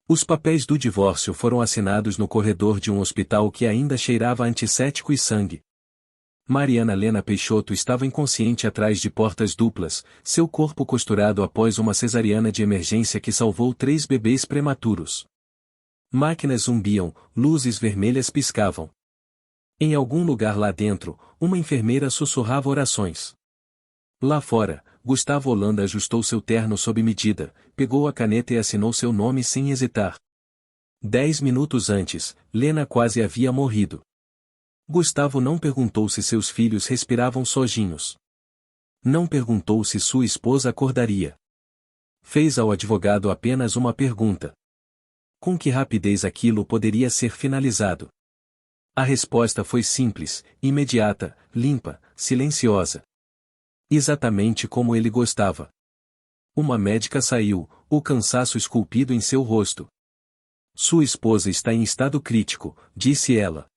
Os papéis do divórcio foram assinados no corredor de um hospital que ainda cheirava a antisséptico e sangue. Mariana Lena Peixoto estava inconsciente atrás de portas duplas, seu corpo costurado após uma cesariana de emergência que salvou 3 bebês prematuros. Máquinas zumbiam, luzes vermelhas piscavam. Em algum lugar lá dentro, uma enfermeira sussurrava orações. Lá fora, Gustavo Holanda ajustou seu terno sob medida, pegou a caneta e assinou seu nome sem hesitar. 10 minutos antes, Lena quase havia morrido. Gustavo não perguntou se seus filhos respiravam sozinhos. Não perguntou se sua esposa acordaria. Fez ao advogado apenas uma pergunta. Com que rapidez aquilo poderia ser finalizado? A resposta foi simples, imediata, limpa, silenciosa. Exatamente como ele gostava. Uma médica saiu, o cansaço esculpido em seu rosto. Sua esposa está em estado crítico, disse ela.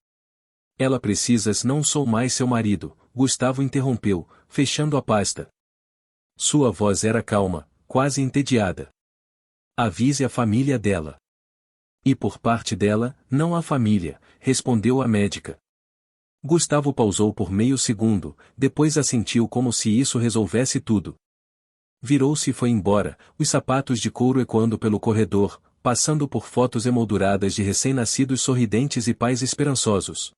Ela precisa. Não sou mais seu marido, Gustavo interrompeu, fechando a pasta. Sua voz era calma, quase entediada. Avise a família dela. E por parte dela, não há família, respondeu a médica. Gustavo pausou por meio segundo, depois assentiu como se isso resolvesse tudo. Virou-se e foi embora, os sapatos de couro ecoando pelo corredor, passando por fotos emolduradas de recém-nascidos sorridentes e pais esperançosos.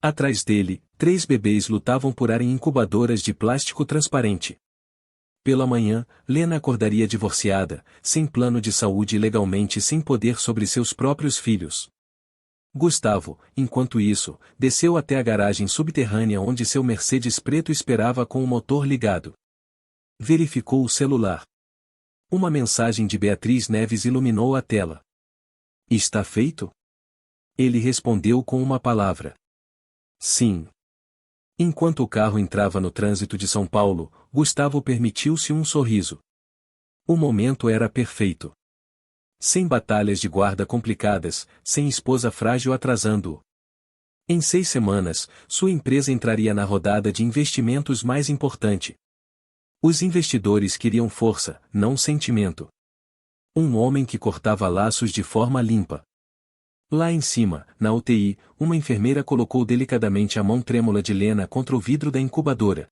Atrás dele, 3 bebês lutavam por ar em incubadoras de plástico transparente. Pela manhã, Lena acordaria divorciada, sem plano de saúde e legalmente sem poder sobre seus próprios filhos. Gustavo, enquanto isso, desceu até a garagem subterrânea onde seu Mercedes preto esperava com o motor ligado. Verificou o celular. Uma mensagem de Beatriz Neves iluminou a tela. Está feito? Ele respondeu com uma palavra. Sim. Enquanto o carro entrava no trânsito de São Paulo, Gustavo permitiu-se um sorriso. O momento era perfeito. Sem batalhas de guarda complicadas, sem esposa frágil atrasando-o. Em 6 semanas, sua empresa entraria na rodada de investimentos mais importante. Os investidores queriam força, não sentimento. Um homem que cortava laços de forma limpa. Lá em cima, na UTI, uma enfermeira colocou delicadamente a mão trêmula de Lena contra o vidro da incubadora.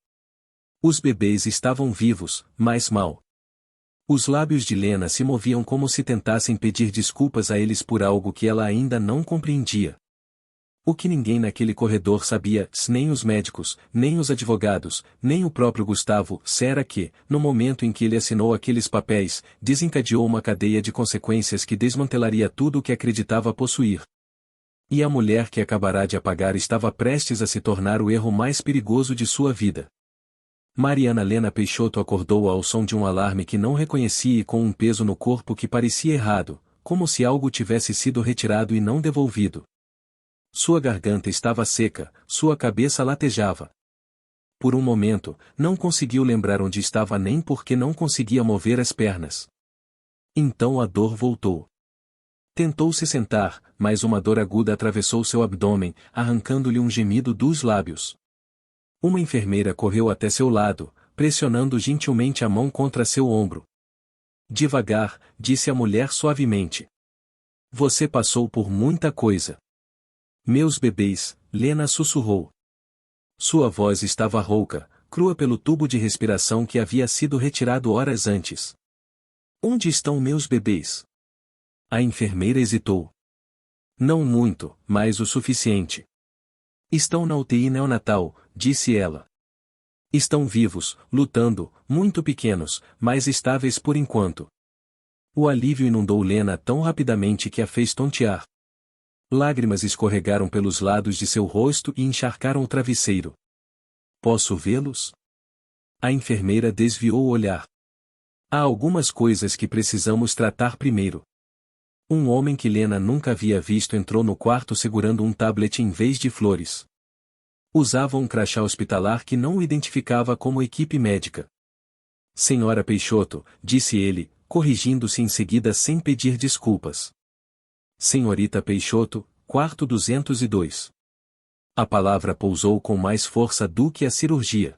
Os bebês estavam vivos, mas mal. Os lábios de Lena se moviam como se tentassem pedir desculpas a eles por algo que ela ainda não compreendia. O que ninguém naquele corredor sabia, nem os médicos, nem os advogados, nem o próprio Gustavo, era que, no momento em que ele assinou aqueles papéis, desencadeou uma cadeia de consequências que desmantelaria tudo o que acreditava possuir. E a mulher que acabará de apagar estava prestes a se tornar o erro mais perigoso de sua vida. Mariana Lena Peixoto acordou ao som de um alarme que não reconhecia e com um peso no corpo que parecia errado, como se algo tivesse sido retirado e não devolvido. Sua garganta estava seca, sua cabeça latejava. Por um momento, não conseguiu lembrar onde estava nem porque não conseguia mover as pernas. Então a dor voltou. Tentou se sentar, mas uma dor aguda atravessou seu abdômen, arrancando-lhe um gemido dos lábios. Uma enfermeira correu até seu lado, pressionando gentilmente a mão contra seu ombro. Devagar, disse a mulher suavemente. Você passou por muita coisa. Meus bebês, Lena sussurrou. Sua voz estava rouca, crua pelo tubo de respiração que havia sido retirado horas antes. Onde estão meus bebês? A enfermeira hesitou. Não muito, mas o suficiente. Estão na UTI neonatal, disse ela. Estão vivos, lutando, muito pequenos, mas estáveis por enquanto. O alívio inundou Lena tão rapidamente que a fez tontear. Lágrimas escorregaram pelos lados de seu rosto e encharcaram o travesseiro. Posso vê-los? A enfermeira desviou o olhar. Há algumas coisas que precisamos tratar primeiro. Um homem que Lena nunca havia visto entrou no quarto segurando um tablet em vez de flores. Usava um crachá hospitalar que não o identificava como equipe médica. Senhora Peixoto, disse ele, corrigindo-se em seguida sem pedir desculpas. Senhorita Peixoto, quarto 202. A palavra pousou com mais força do que a cirurgia.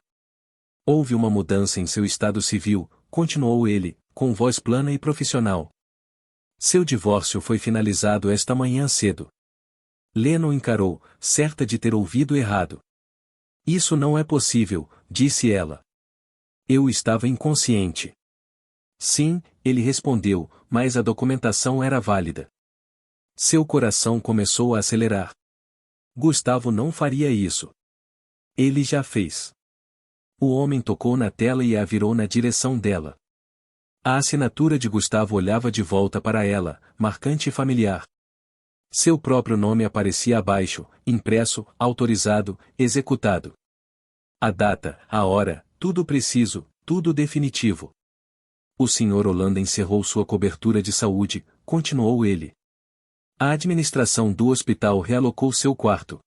Houve uma mudança em seu estado civil, continuou ele, com voz plana e profissional. Seu divórcio foi finalizado esta manhã cedo. Lena o encarou, certa de ter ouvido errado. Isso não é possível, disse ela. Eu estava inconsciente. Sim, ele respondeu, mas a documentação era válida. Seu coração começou a acelerar. Gustavo não faria isso. Ele já fez. O homem tocou na tela e a virou na direção dela. A assinatura de Gustavo olhava de volta para ela, marcante e familiar. Seu próprio nome aparecia abaixo, impresso, autorizado, executado. A data, a hora, tudo preciso, tudo definitivo. O Sr. Holanda encerrou sua cobertura de saúde, continuou ele. A administração do hospital realocou seu quarto.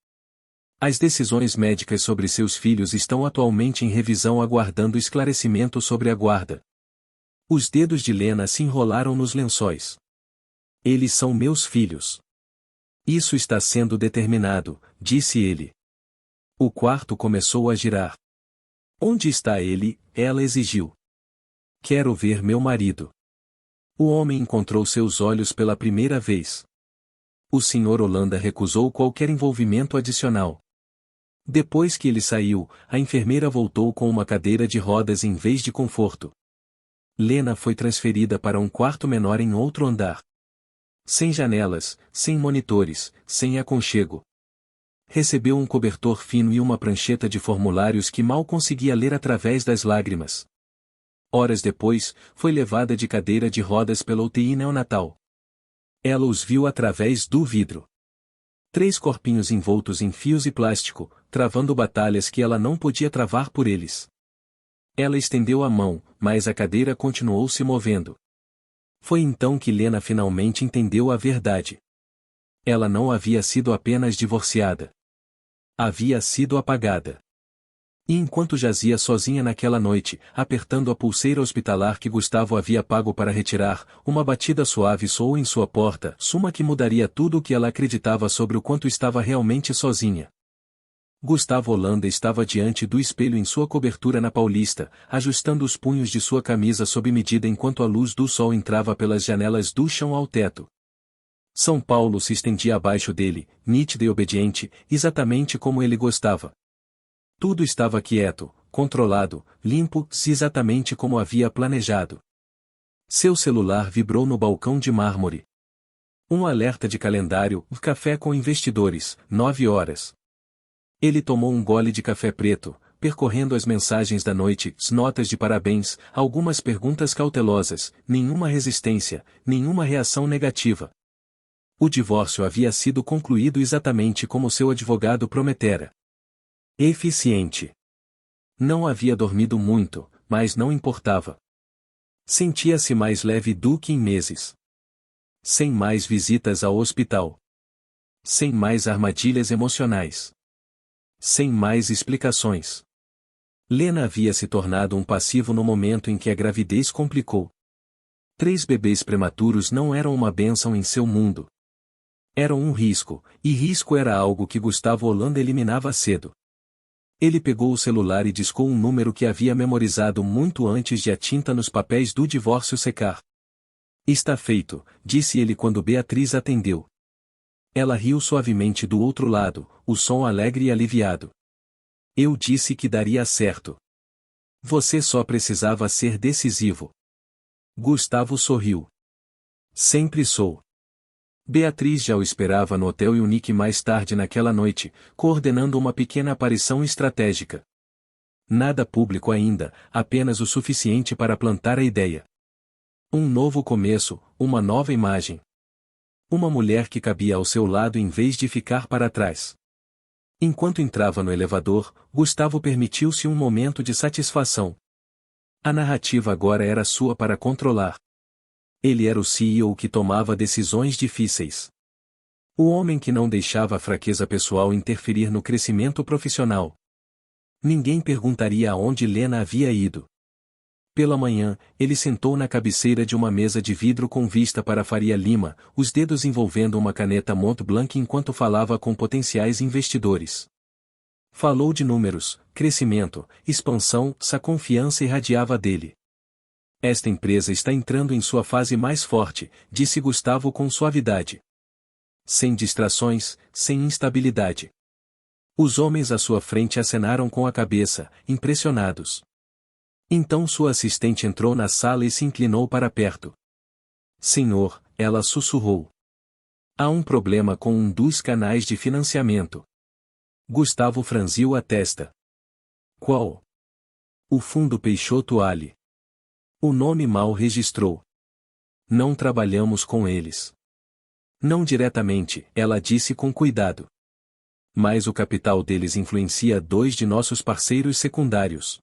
As decisões médicas sobre seus filhos estão atualmente em revisão aguardando esclarecimento sobre a guarda. Os dedos de Lena se enrolaram nos lençóis. Eles são meus filhos. Isso está sendo determinado, disse ele. O quarto começou a girar. Onde está ele? Ela exigiu. Quero ver meu marido. O homem encontrou seus olhos pela primeira vez. O Sr. Holanda recusou qualquer envolvimento adicional. Depois que ele saiu, a enfermeira voltou com uma cadeira de rodas em vez de conforto. Lena foi transferida para um quarto menor em outro andar. Sem janelas, sem monitores, sem aconchego. Recebeu um cobertor fino e uma prancheta de formulários que mal conseguia ler através das lágrimas. Horas depois, foi levada de cadeira de rodas pela UTI neonatal. Ela os viu através do vidro. 3 corpinhos envoltos em fios e plástico, travando batalhas que ela não podia travar por eles. Ela estendeu a mão, mas a cadeira continuou se movendo. Foi então que Lena finalmente entendeu a verdade. Ela não havia sido apenas divorciada. Havia sido apagada. E enquanto jazia sozinha naquela noite, apertando a pulseira hospitalar que Gustavo havia pago para retirar, uma batida suave soou em sua porta, suma que mudaria tudo o que ela acreditava sobre o quanto estava realmente sozinha. Gustavo Holanda estava diante do espelho em sua cobertura na Paulista, ajustando os punhos de sua camisa sob medida enquanto a luz do sol entrava pelas janelas do chão ao teto. São Paulo se estendia abaixo dele, nítida e obediente, exatamente como ele gostava. Tudo estava quieto, controlado, limpo, exatamente como havia planejado. Seu celular vibrou no balcão de mármore. Um alerta de calendário, café com investidores, 9 horas. Ele tomou um gole de café preto, percorrendo as mensagens da noite, notas de parabéns, algumas perguntas cautelosas, nenhuma resistência, nenhuma reação negativa. O divórcio havia sido concluído exatamente como seu advogado prometera. Eficiente. Não havia dormido muito, mas não importava. Sentia-se mais leve do que em meses. Sem mais visitas ao hospital. Sem mais armadilhas emocionais. Sem mais explicações. Lena havia se tornado um passivo no momento em que a gravidez complicou. 3 bebês prematuros não eram uma bênção em seu mundo. Eram um risco, e risco era algo que Gustavo Holanda eliminava cedo. Ele pegou o celular e discou um número que havia memorizado muito antes de a tinta nos papéis do divórcio secar. Está feito, disse ele quando Beatriz atendeu. Ela riu suavemente do outro lado, o som alegre e aliviado. Eu disse que daria certo. Você só precisava ser decisivo. Gustavo sorriu. Sempre sou. Beatriz já o esperava no hotel Unique mais tarde naquela noite, coordenando uma pequena aparição estratégica. Nada público ainda, apenas o suficiente para plantar a ideia. Um novo começo, uma nova imagem. Uma mulher que cabia ao seu lado em vez de ficar para trás. Enquanto entrava no elevador, Gustavo permitiu-se um momento de satisfação. A narrativa agora era sua para controlar. Ele era o CEO que tomava decisões difíceis. O homem que não deixava a fraqueza pessoal interferir no crescimento profissional. Ninguém perguntaria aonde Lena havia ido. Pela manhã, ele sentou na cabeceira de uma mesa de vidro com vista para Faria Lima, os dedos envolvendo uma caneta Mont Blanc enquanto falava com potenciais investidores. Falou de números, crescimento, expansão, a confiança irradiava dele. Esta empresa está entrando em sua fase mais forte, disse Gustavo com suavidade. Sem distrações, sem instabilidade. Os homens à sua frente acenaram com a cabeça, impressionados. Então sua assistente entrou na sala e se inclinou para perto. Senhor, ela sussurrou. Há um problema com um dos canais de financiamento. Gustavo franziu a testa. Qual? O Fundo Peixoto Ali. O nome mal registrou. Não trabalhamos com eles. Não diretamente, ela disse com cuidado. Mas o capital deles influencia dois de nossos parceiros secundários.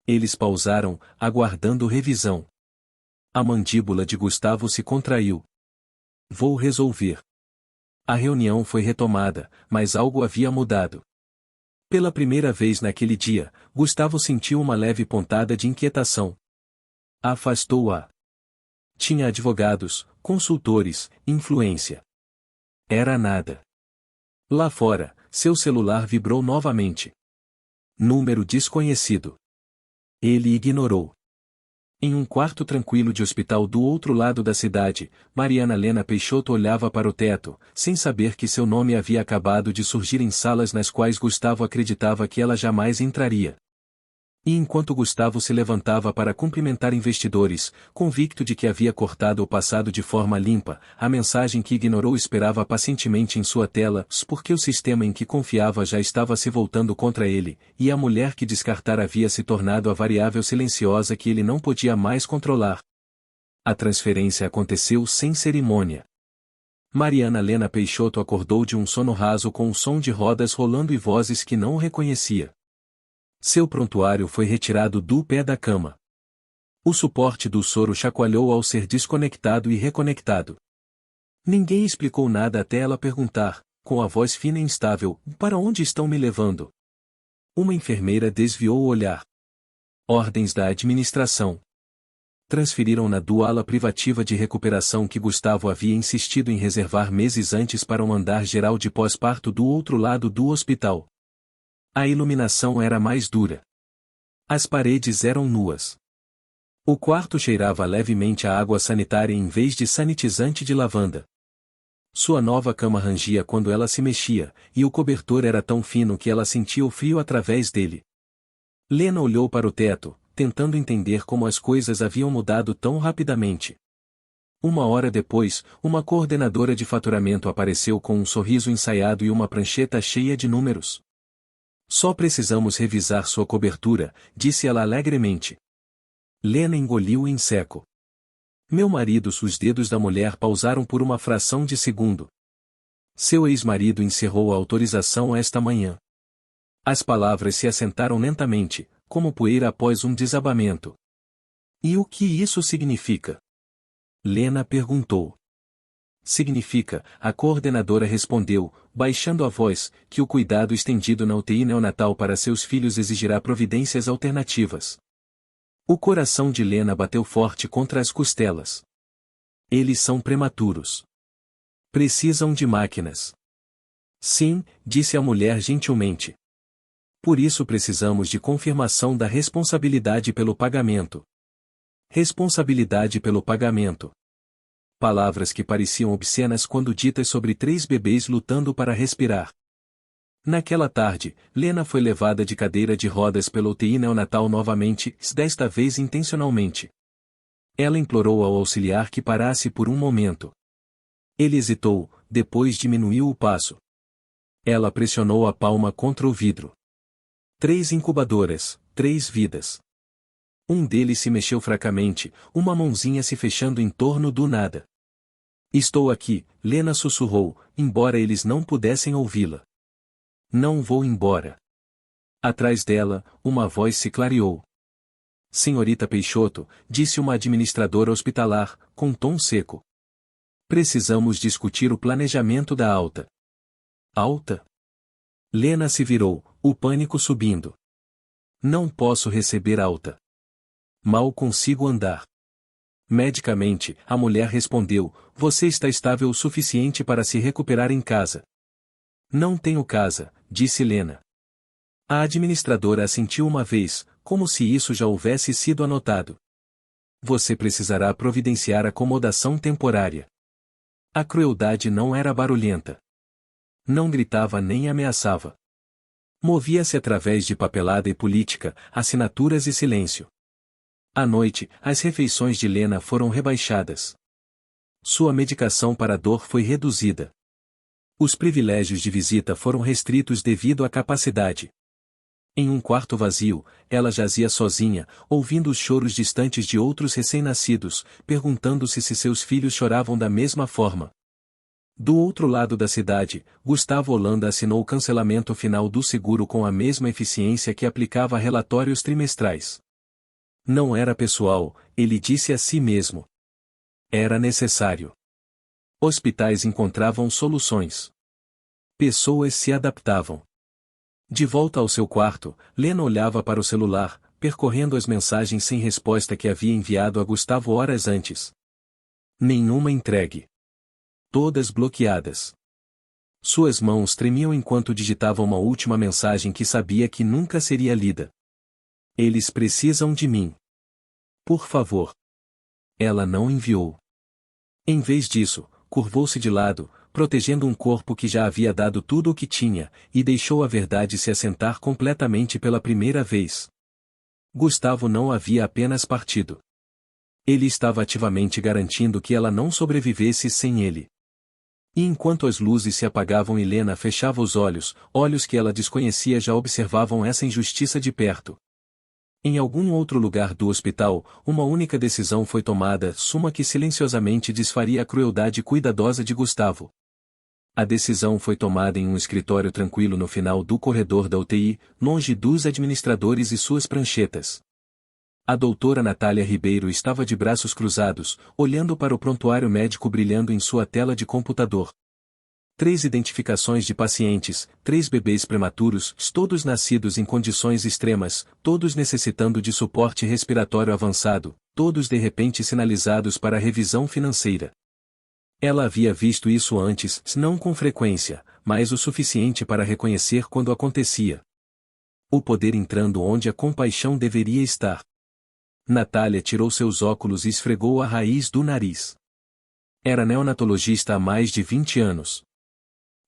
Eles pausaram, aguardando revisão. A mandíbula de Gustavo se contraiu. Vou resolver. A reunião foi retomada, mas algo havia mudado. Pela primeira vez naquele dia, Gustavo sentiu uma leve pontada de inquietação. Afastou-a. Tinha advogados, consultores, influência. Era nada. Lá fora, seu celular vibrou novamente. Número desconhecido. Ele ignorou. Em um quarto tranquilo de hospital do outro lado da cidade, Mariana Lena Peixoto olhava para o teto, sem saber que seu nome havia acabado de surgir em salas nas quais Gustavo acreditava que ela jamais entraria. E enquanto Gustavo se levantava para cumprimentar investidores, convicto de que havia cortado o passado de forma limpa, a mensagem que ignorou esperava pacientemente em sua tela, porque o sistema em que confiava já estava se voltando contra ele, e a mulher que descartara havia se tornado a variável silenciosa que ele não podia mais controlar. A transferência aconteceu sem cerimônia. Mariana Lena Peixoto acordou de um sono raso com um som de rodas rolando e vozes que não reconhecia. Seu prontuário foi retirado do pé da cama. O suporte do soro chacoalhou ao ser desconectado e reconectado. Ninguém explicou nada até ela perguntar, com a voz fina e instável, para onde estão me levando? Uma enfermeira desviou o olhar. Ordens da administração. Transferiram-na do ala privativa de recuperação que Gustavo havia insistido em reservar meses antes para um andar geral de pós-parto do outro lado do hospital. A iluminação era mais dura. As paredes eram nuas. O quarto cheirava levemente a água sanitária em vez de sanitizante de lavanda. Sua nova cama rangia quando ela se mexia, e o cobertor era tão fino que ela sentia o frio através dele. Lena olhou para o teto, tentando entender como as coisas haviam mudado tão rapidamente. Uma hora depois, uma coordenadora de faturamento apareceu com um sorriso ensaiado e uma prancheta cheia de números. Só precisamos revisar sua cobertura, disse ela alegremente. Lena engoliu em seco. Meu marido, os dedos da mulher pausaram por uma fração de segundo. Seu ex-marido encerrou a autorização esta manhã. As palavras se assentaram lentamente, como poeira após um desabamento. E o que isso significa? Lena perguntou. Significa, a coordenadora respondeu, baixando a voz, que o cuidado estendido na UTI neonatal para seus filhos exigirá providências alternativas. O coração de Lena bateu forte contra as costelas. Eles são prematuros. Precisam de máquinas. Sim, disse a mulher gentilmente. Por isso precisamos de confirmação da responsabilidade pelo pagamento. Responsabilidade pelo pagamento. Palavras que pareciam obscenas quando ditas sobre 3 bebês lutando para respirar. Naquela tarde, Lena foi levada de cadeira de rodas pela UTI neonatal novamente, desta vez intencionalmente. Ela implorou ao auxiliar que parasse por um momento. Ele hesitou, depois diminuiu o passo. Ela pressionou a palma contra o vidro. 3 incubadoras, 3 vidas. Um deles se mexeu fracamente, uma mãozinha se fechando em torno do nada. Estou aqui, Lena sussurrou, embora eles não pudessem ouvi-la. Não vou embora. Atrás dela, uma voz se clareou. Senhorita Peixoto, disse uma administradora hospitalar, com tom seco. Precisamos discutir o planejamento da alta. Alta? Lena se virou, o pânico subindo. Não posso receber alta. Mal consigo andar. Medicamente, a mulher respondeu, você está estável o suficiente para se recuperar em casa. Não tenho casa, disse Lena. A administradora assentiu uma vez, como se isso já houvesse sido anotado. Você precisará providenciar acomodação temporária. A crueldade não era barulhenta. Não gritava nem ameaçava. Movia-se através de papelada e política, assinaturas e silêncio. À noite, as refeições de Lena foram rebaixadas. Sua medicação para a dor foi reduzida. Os privilégios de visita foram restritos devido à capacidade. Em um quarto vazio, ela jazia sozinha, ouvindo os choros distantes de outros recém-nascidos, perguntando-se se seus filhos choravam da mesma forma. Do outro lado da cidade, Gustavo Holanda assinou o cancelamento final do seguro com a mesma eficiência que aplicava a relatórios trimestrais. Não era pessoal, ele disse a si mesmo. Era necessário. Hospitais encontravam soluções. Pessoas se adaptavam. De volta ao seu quarto, Lena olhava para o celular, percorrendo as mensagens sem resposta que havia enviado a Gustavo horas antes. Nenhuma entregue. Todas bloqueadas. Suas mãos tremiam enquanto digitava uma última mensagem que sabia que nunca seria lida. Eles precisam de mim. Por favor. Ela não enviou. Em vez disso, curvou-se de lado, protegendo um corpo que já havia dado tudo o que tinha, e deixou a verdade se assentar completamente pela primeira vez. Gustavo não havia apenas partido. Ele estava ativamente garantindo que ela não sobrevivesse sem ele. E enquanto as luzes se apagavam e Lena fechava os olhos, olhos que ela desconhecia já observavam essa injustiça de perto. Em algum outro lugar do hospital, uma única decisão foi tomada, uma que silenciosamente desfaria a crueldade cuidadosa de Gustavo. A decisão foi tomada em um escritório tranquilo no final do corredor da UTI, longe dos administradores e suas pranchetas. A doutora Natália Ribeiro estava de braços cruzados, olhando para o prontuário médico brilhando em sua tela de computador. 3 identificações de pacientes, 3 bebês prematuros, todos nascidos em condições extremas, todos necessitando de suporte respiratório avançado, todos de repente sinalizados para revisão financeira. Ela havia visto isso antes, não com frequência, mas o suficiente para reconhecer quando acontecia. O poder entrando onde a compaixão deveria estar. Natália tirou seus óculos e esfregou a raiz do nariz. Era neonatologista há mais de 20 anos.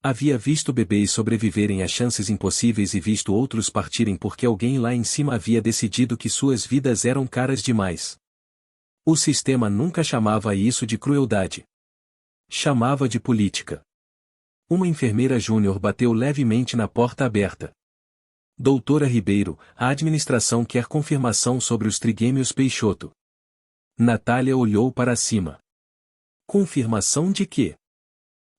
Havia visto bebês sobreviverem a chances impossíveis e visto outros partirem porque alguém lá em cima havia decidido que suas vidas eram caras demais. O sistema nunca chamava isso de crueldade. Chamava de política. Uma enfermeira júnior bateu levemente na porta aberta. Doutora Ribeiro, a administração quer confirmação sobre os trigêmeos Peixoto. Natália olhou para cima. Confirmação de quê?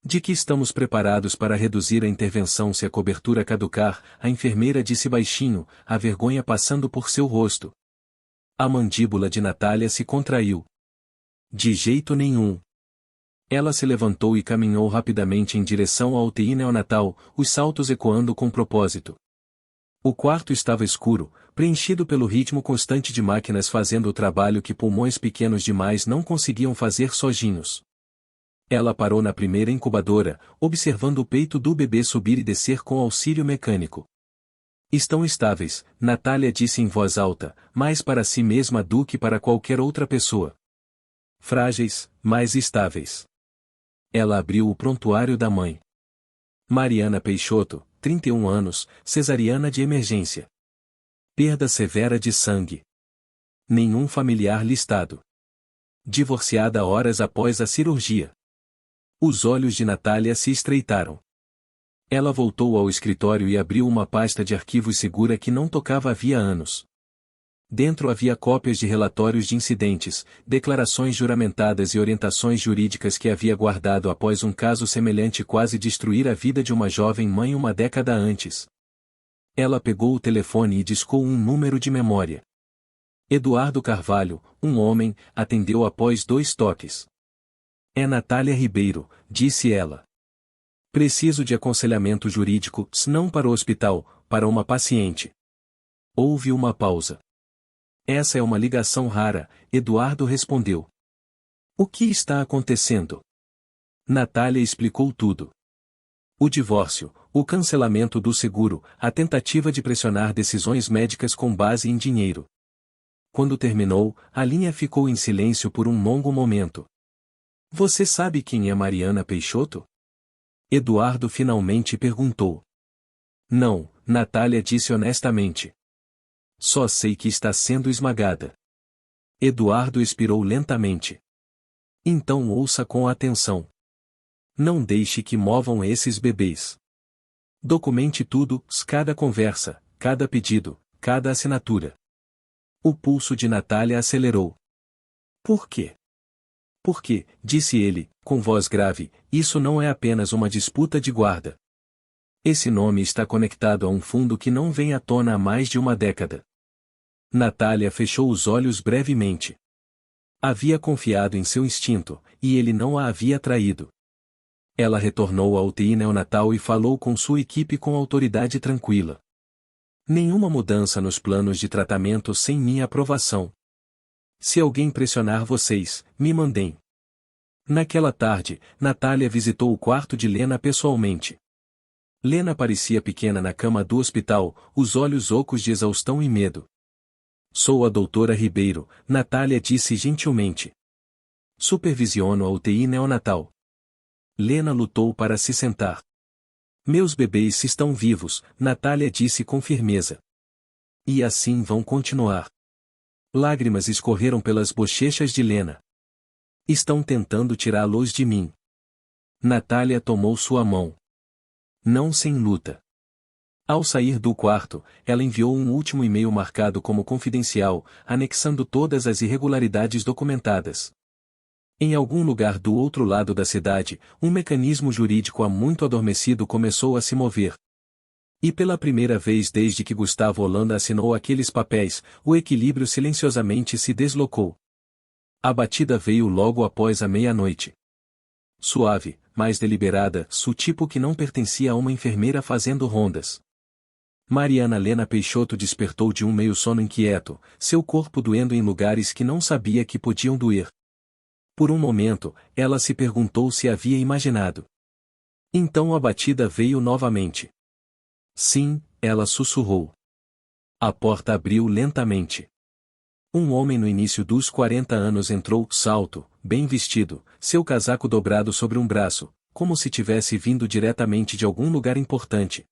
De que estamos preparados para reduzir a intervenção se a cobertura caducar, a enfermeira disse baixinho, a vergonha passando por seu rosto. A mandíbula de Natália se contraiu. De jeito nenhum. Ela se levantou e caminhou rapidamente em direção à UTI neonatal, os saltos ecoando com propósito. O quarto estava escuro, preenchido pelo ritmo constante de máquinas fazendo o trabalho que pulmões pequenos demais não conseguiam fazer sozinhos. Ela parou na primeira incubadora, observando o peito do bebê subir e descer com auxílio mecânico. Estão estáveis, Natália disse em voz alta, mais para si mesma do que para qualquer outra pessoa. Frágeis, mas estáveis. Ela abriu o prontuário da mãe. Mariana Peixoto, 31 anos, cesariana de emergência. Perda severa de sangue. Nenhum familiar listado. Divorciada horas após a cirurgia. Os olhos de Natália se estreitaram. Ela voltou ao escritório e abriu uma pasta de arquivos segura que não tocava havia anos. Dentro havia cópias de relatórios de incidentes, declarações juramentadas e orientações jurídicas que havia guardado após um caso semelhante quase destruir a vida de uma jovem mãe uma década antes. Ela pegou o telefone e discou um número de memória. Eduardo Carvalho, um homem, atendeu após 2 toques. É Natália Ribeiro, disse ela. Preciso de aconselhamento jurídico, não para o hospital, para uma paciente. Houve uma pausa. Essa é uma ligação rara, Eduardo respondeu. O que está acontecendo? Natália explicou tudo. O divórcio, o cancelamento do seguro, a tentativa de pressionar decisões médicas com base em dinheiro. Quando terminou, a linha ficou em silêncio por um longo momento. Você sabe quem é Mariana Peixoto? Eduardo finalmente perguntou. Não, Natália disse honestamente. Só sei que está sendo esmagada. Eduardo expirou lentamente. Então ouça com atenção. Não deixe que movam esses bebês. Documente tudo, cada conversa, cada pedido, cada assinatura. O pulso de Natália acelerou. Por quê? Porque, disse ele, com voz grave, isso não é apenas uma disputa de guarda. Esse nome está conectado a um fundo que não vem à tona há mais de uma década. Natália fechou os olhos brevemente. Havia confiado em seu instinto, e ele não a havia traído. Ela retornou à UTI neonatal e falou com sua equipe com autoridade tranquila. Nenhuma mudança nos planos de tratamento sem minha aprovação. Se alguém pressionar vocês, me mandem. Naquela tarde, Natália visitou o quarto de Lena pessoalmente. Lena parecia pequena na cama do hospital, os olhos ocos de exaustão e medo. Sou a doutora Ribeiro, Natália disse gentilmente. Supervisiono a UTI neonatal. Lena lutou para se sentar. Meus bebês estão vivos, Natália disse com firmeza. E assim vão continuar. Lágrimas escorreram pelas bochechas de Lena. Estão tentando tirá-los de mim. Natália tomou sua mão. Não sem luta. Ao sair do quarto, ela enviou um último e-mail marcado como confidencial, anexando todas as irregularidades documentadas. Em algum lugar do outro lado da cidade, um mecanismo jurídico há muito adormecido começou a se mover. E pela primeira vez desde que Gustavo Holanda assinou aqueles papéis, o equilíbrio silenciosamente se deslocou. A batida veio logo após a meia-noite. Suave, mais deliberada, tipo que não pertencia a uma enfermeira fazendo rondas. Mariana Lena Peixoto despertou de um meio-sono inquieto, seu corpo doendo em lugares que não sabia que podiam doer. Por um momento, ela se perguntou se havia imaginado. Então a batida veio novamente. Sim, ela sussurrou. A porta abriu lentamente. Um homem no início dos 40 anos entrou, salto, bem vestido, seu casaco dobrado sobre um braço, como se tivesse vindo diretamente de algum lugar importante.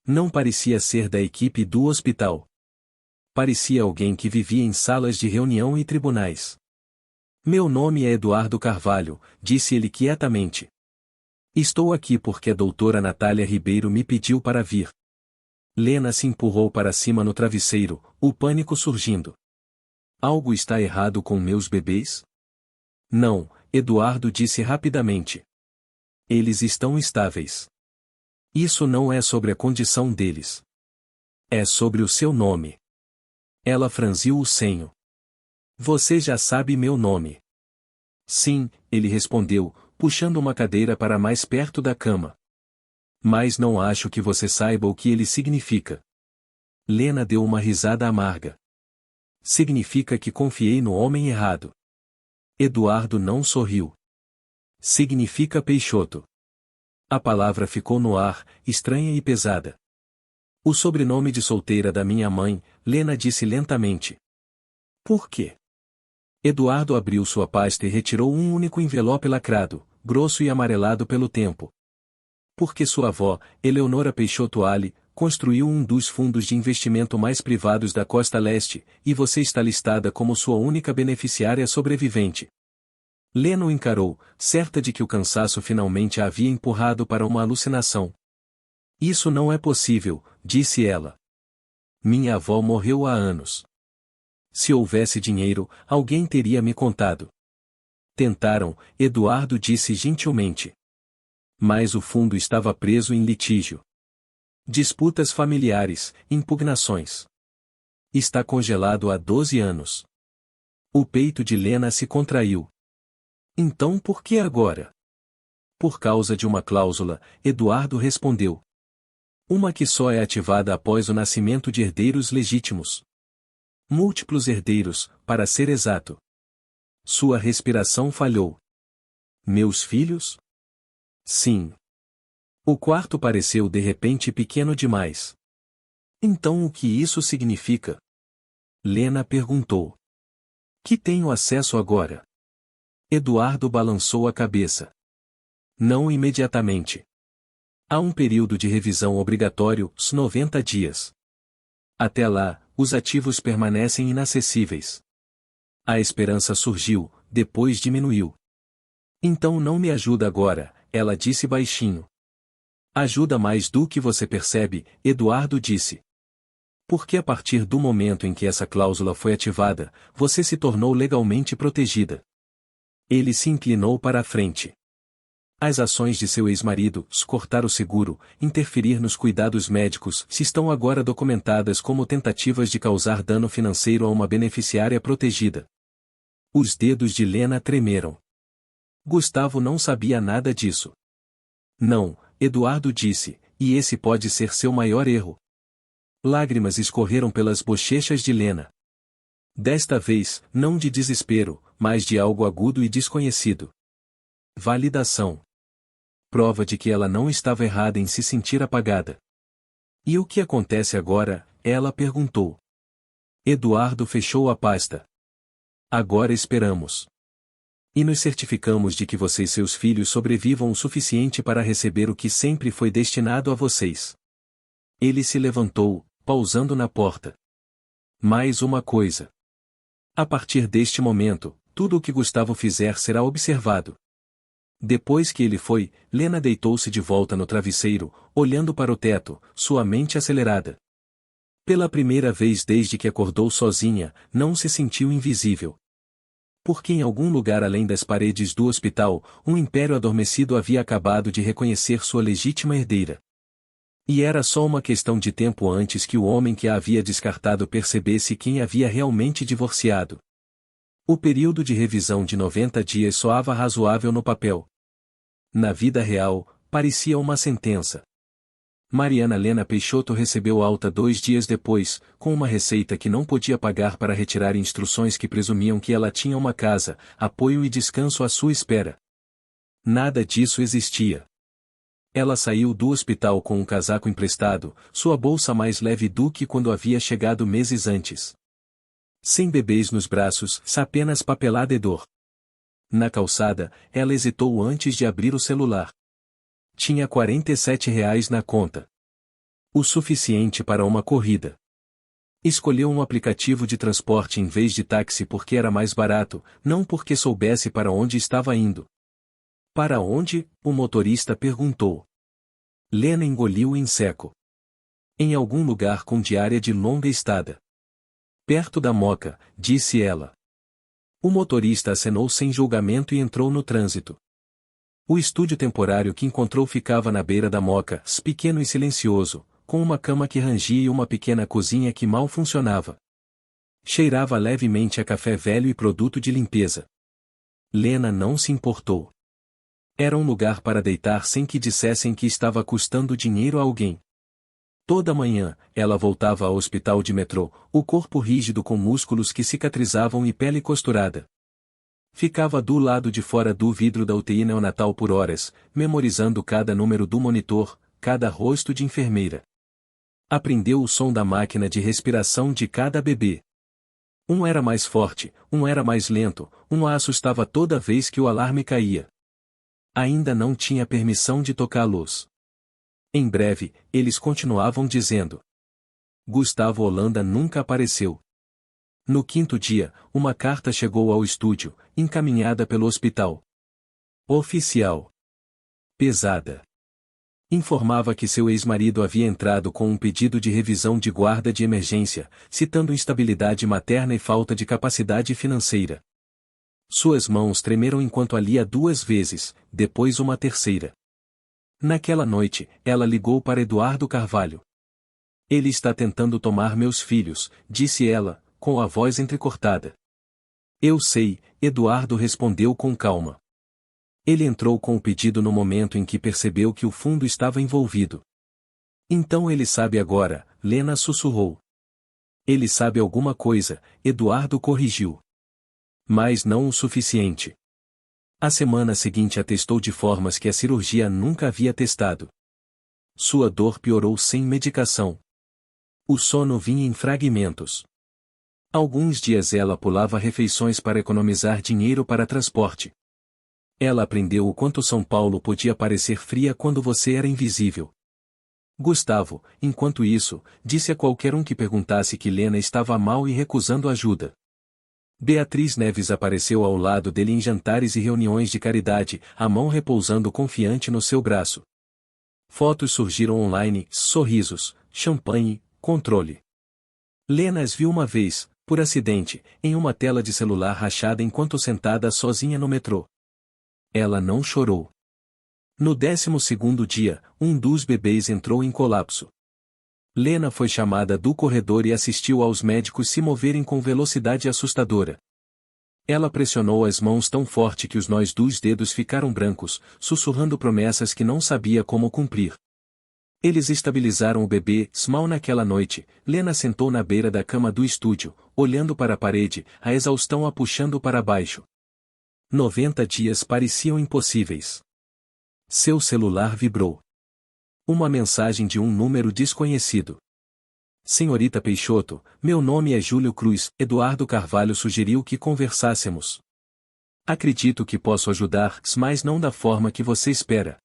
Não parecia ser da equipe do hospital. Parecia alguém que vivia em salas de reunião e tribunais. Meu nome é Eduardo Carvalho, disse ele quietamente. Estou aqui porque a doutora Natália Ribeiro me pediu para vir. Lena se empurrou para cima no travesseiro, o pânico surgindo. Algo está errado com meus bebês? Não, Eduardo disse rapidamente. Eles estão estáveis. Isso não é sobre a condição deles. É sobre o seu nome. Ela franziu o senho. Você já sabe meu nome. Sim, ele respondeu, puxando uma cadeira para mais perto da cama. Mas não acho que você saiba o que ele significa. Lena deu uma risada amarga. Significa que confiei no homem errado. Eduardo não sorriu. Significa Peixoto. A palavra ficou no ar, estranha e pesada. O sobrenome de solteira da minha mãe, Lena disse lentamente. Por quê? Eduardo abriu sua pasta e retirou um único envelope lacrado, grosso e amarelado pelo tempo. Porque sua avó, Eleonora Peixoto Ali, construiu um dos fundos de investimento mais privados da Costa Leste, e você está listada como sua única beneficiária sobrevivente. Lena o encarou, certa de que o cansaço finalmente a havia empurrado para uma alucinação. Isso não é possível, disse ela. Minha avó morreu há anos. Se houvesse dinheiro, alguém teria me contado. Tentaram, Eduardo disse gentilmente. Mas o fundo estava preso em litígio. Disputas familiares, impugnações. Está congelado há 12 anos. O peito de Lena se contraiu. Então por que agora? Por causa de uma cláusula, Eduardo respondeu. Uma que só é ativada após o nascimento de herdeiros legítimos. Múltiplos herdeiros, para ser exato. Sua respiração falhou. Meus filhos? Sim. O quarto pareceu de repente pequeno demais. Então o que isso significa? Lena perguntou. Que tenho acesso agora? Eduardo balançou a cabeça. Não imediatamente. Há um período de revisão obrigatório, 90 dias. Até lá, os ativos permanecem inacessíveis. A esperança surgiu, depois diminuiu. Então não me ajuda agora, ela disse baixinho. Ajuda mais do que você percebe, Eduardo disse. Porque a partir do momento em que essa cláusula foi ativada, você se tornou legalmente protegida. Ele se inclinou para a frente. As ações de seu ex-marido, cortar o seguro, interferir nos cuidados médicos, se estão agora documentadas como tentativas de causar dano financeiro a uma beneficiária protegida. Os dedos de Lena tremeram. Gustavo não sabia nada disso. Não, Eduardo disse, e esse pode ser seu maior erro. Lágrimas escorreram pelas bochechas de Lena. Desta vez, não de desespero, mas de algo agudo e desconhecido. Validação. Prova de que ela não estava errada em se sentir apagada. E o que acontece agora? Ela perguntou. Eduardo fechou a pasta. Agora esperamos. E nos certificamos de que você e seus filhos sobrevivam o suficiente para receber o que sempre foi destinado a vocês. Ele se levantou, pausando na porta. Mais uma coisa. A partir deste momento, tudo o que Gustavo fizer será observado. Depois que ele foi, Lena deitou-se de volta no travesseiro, olhando para o teto, sua mente acelerada. Pela primeira vez desde que acordou sozinha, não se sentiu invisível. Porque em algum lugar além das paredes do hospital, um império adormecido havia acabado de reconhecer sua legítima herdeira. E era só uma questão de tempo antes que o homem que a havia descartado percebesse quem havia realmente divorciado. O período de revisão de 90 dias soava razoável no papel. Na vida real, parecia uma sentença. Mariana Lena Peixoto recebeu alta 2 dias depois, com uma receita que não podia pagar para retirar instruções que presumiam que ela tinha uma casa, apoio e descanso à sua espera. Nada disso existia. Ela saiu do hospital com um casaco emprestado, sua bolsa mais leve do que quando havia chegado meses antes. Sem bebês nos braços, apenas papelada e dor. Na calçada, ela hesitou antes de abrir o celular. Tinha R$ 47 na conta. O suficiente para uma corrida. Escolheu um aplicativo de transporte em vez de táxi porque era mais barato, não porque soubesse para onde estava indo. Para onde? O motorista perguntou. Lena engoliu em seco. Em algum lugar com diária de longa estada. Perto da Moca, disse ela. O motorista acenou sem julgamento e entrou no trânsito. O estúdio temporário que encontrou ficava na beira da Moca, pequeno e silencioso, com uma cama que rangia e uma pequena cozinha que mal funcionava. Cheirava levemente a café velho e produto de limpeza. Lena não se importou. Era um lugar para deitar sem que dissessem que estava custando dinheiro a alguém. Toda manhã, ela voltava ao hospital de metrô, o corpo rígido com músculos que cicatrizavam e pele costurada. Ficava do lado de fora do vidro da UTI neonatal por horas, memorizando cada número do monitor, cada rosto de enfermeira. Aprendeu o som da máquina de respiração de cada bebê. Um era mais forte, um era mais lento, um a assustava toda vez que o alarme caía. Ainda não tinha permissão de tocar a luz. Em breve, eles continuavam dizendo. Gustavo Holanda nunca apareceu. No 5º dia, uma carta chegou ao estúdio, encaminhada pelo hospital. Oficial. Pesada. Informava que seu ex-marido havia entrado com um pedido de revisão de guarda de emergência, citando instabilidade materna e falta de capacidade financeira. Suas mãos tremeram enquanto a lia 2 vezes, depois uma terceira. Naquela noite, ela ligou para Eduardo Carvalho. Ele está tentando tomar meus filhos, disse ela, com a voz entrecortada. Eu sei, Eduardo respondeu com calma. Ele entrou com o pedido no momento em que percebeu que o fundo estava envolvido. Então ele sabe agora, Lena sussurrou. Ele sabe alguma coisa, Eduardo corrigiu. Mas não o suficiente. A semana seguinte atestou de formas que a cirurgia nunca havia testado. Sua dor piorou sem medicação. O sono vinha em fragmentos. Alguns dias ela pulava refeições para economizar dinheiro para transporte. Ela aprendeu o quanto São Paulo podia parecer fria quando você era invisível. Gustavo, enquanto isso, disse a qualquer um que perguntasse que Lena estava mal e recusando ajuda. Beatriz Neves apareceu ao lado dele em jantares e reuniões de caridade, a mão repousando confiante no seu braço. Fotos surgiram online, sorrisos, champanhe, controle. Lena as viu uma vez, por acidente, em uma tela de celular rachada enquanto sentada sozinha no metrô. Ela não chorou. No 12º dia, um dos bebês entrou em colapso. Lena foi chamada do corredor e assistiu aos médicos se moverem com velocidade assustadora. Ela pressionou as mãos tão forte que os nós dos dedos ficaram brancos, sussurrando promessas que não sabia como cumprir. Eles estabilizaram o bebê, mal naquela noite. Lena sentou na beira da cama do estúdio, olhando para a parede, a exaustão a puxando para baixo. 90 dias pareciam impossíveis. Seu celular vibrou. Uma mensagem de um número desconhecido. Senhorita Peixoto, meu nome é Júlio Cruz, Eduardo Carvalho sugeriu que conversássemos. Acredito que posso ajudar, mas não da forma que você espera.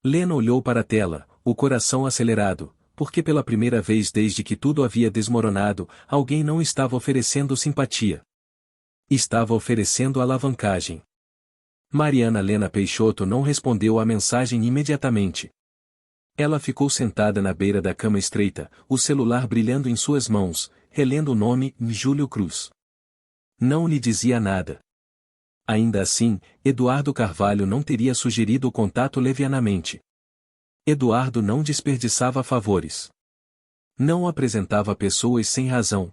Lena olhou para a tela, o coração acelerado, porque pela primeira vez desde que tudo havia desmoronado, alguém não estava oferecendo simpatia. Estava oferecendo alavancagem. Mariana Lena Peixoto não respondeu à mensagem imediatamente. Ela ficou sentada na beira da cama estreita, o celular brilhando em suas mãos, relendo o nome, Júlio Cruz. Não lhe dizia nada. Ainda assim, Eduardo Carvalho não teria sugerido o contato levianamente. Eduardo não desperdiçava favores. Não apresentava pessoas sem razão.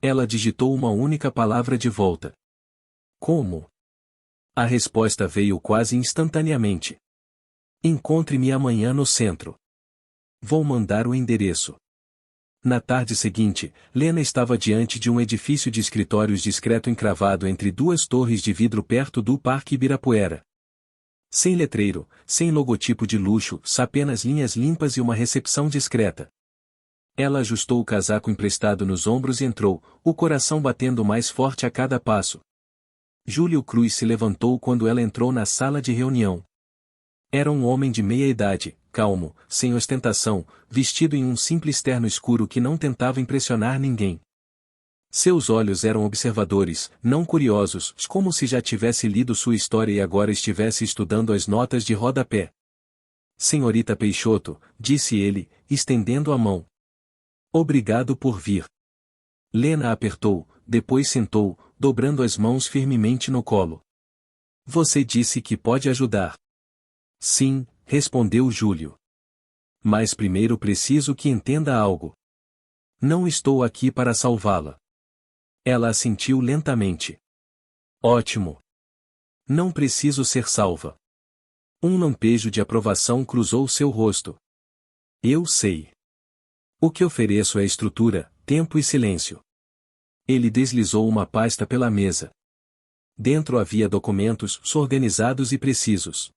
Ela digitou uma única palavra de volta. Como? A resposta veio quase instantaneamente. Encontre-me amanhã no centro. Vou mandar o endereço. Na tarde seguinte, Lena estava diante de um edifício de escritórios discreto encravado entre duas torres de vidro perto do Parque Ibirapuera. Sem letreiro, sem logotipo de luxo, apenas linhas limpas e uma recepção discreta. Ela ajustou o casaco emprestado nos ombros e entrou, o coração batendo mais forte a cada passo. Júlio Cruz se levantou quando ela entrou na sala de reunião. Era um homem de meia idade, calmo, sem ostentação, vestido em um simples terno escuro que não tentava impressionar ninguém. Seus olhos eram observadores, não curiosos, como se já tivesse lido sua história e agora estivesse estudando as notas de rodapé. Senhorita Peixoto, disse ele, estendendo a mão. Obrigado por vir. Lena apertou, depois sentou, dobrando as mãos firmemente no colo. Você disse que pode ajudar. Sim, respondeu Júlio. Mas primeiro preciso que entenda algo. Não estou aqui para salvá-la. Ela assentiu lentamente. Ótimo. Não preciso ser salva. Um lampejo de aprovação cruzou seu rosto. Eu sei. O que ofereço é estrutura, tempo e silêncio. Ele deslizou uma pasta pela mesa. Dentro havia documentos organizados e precisos.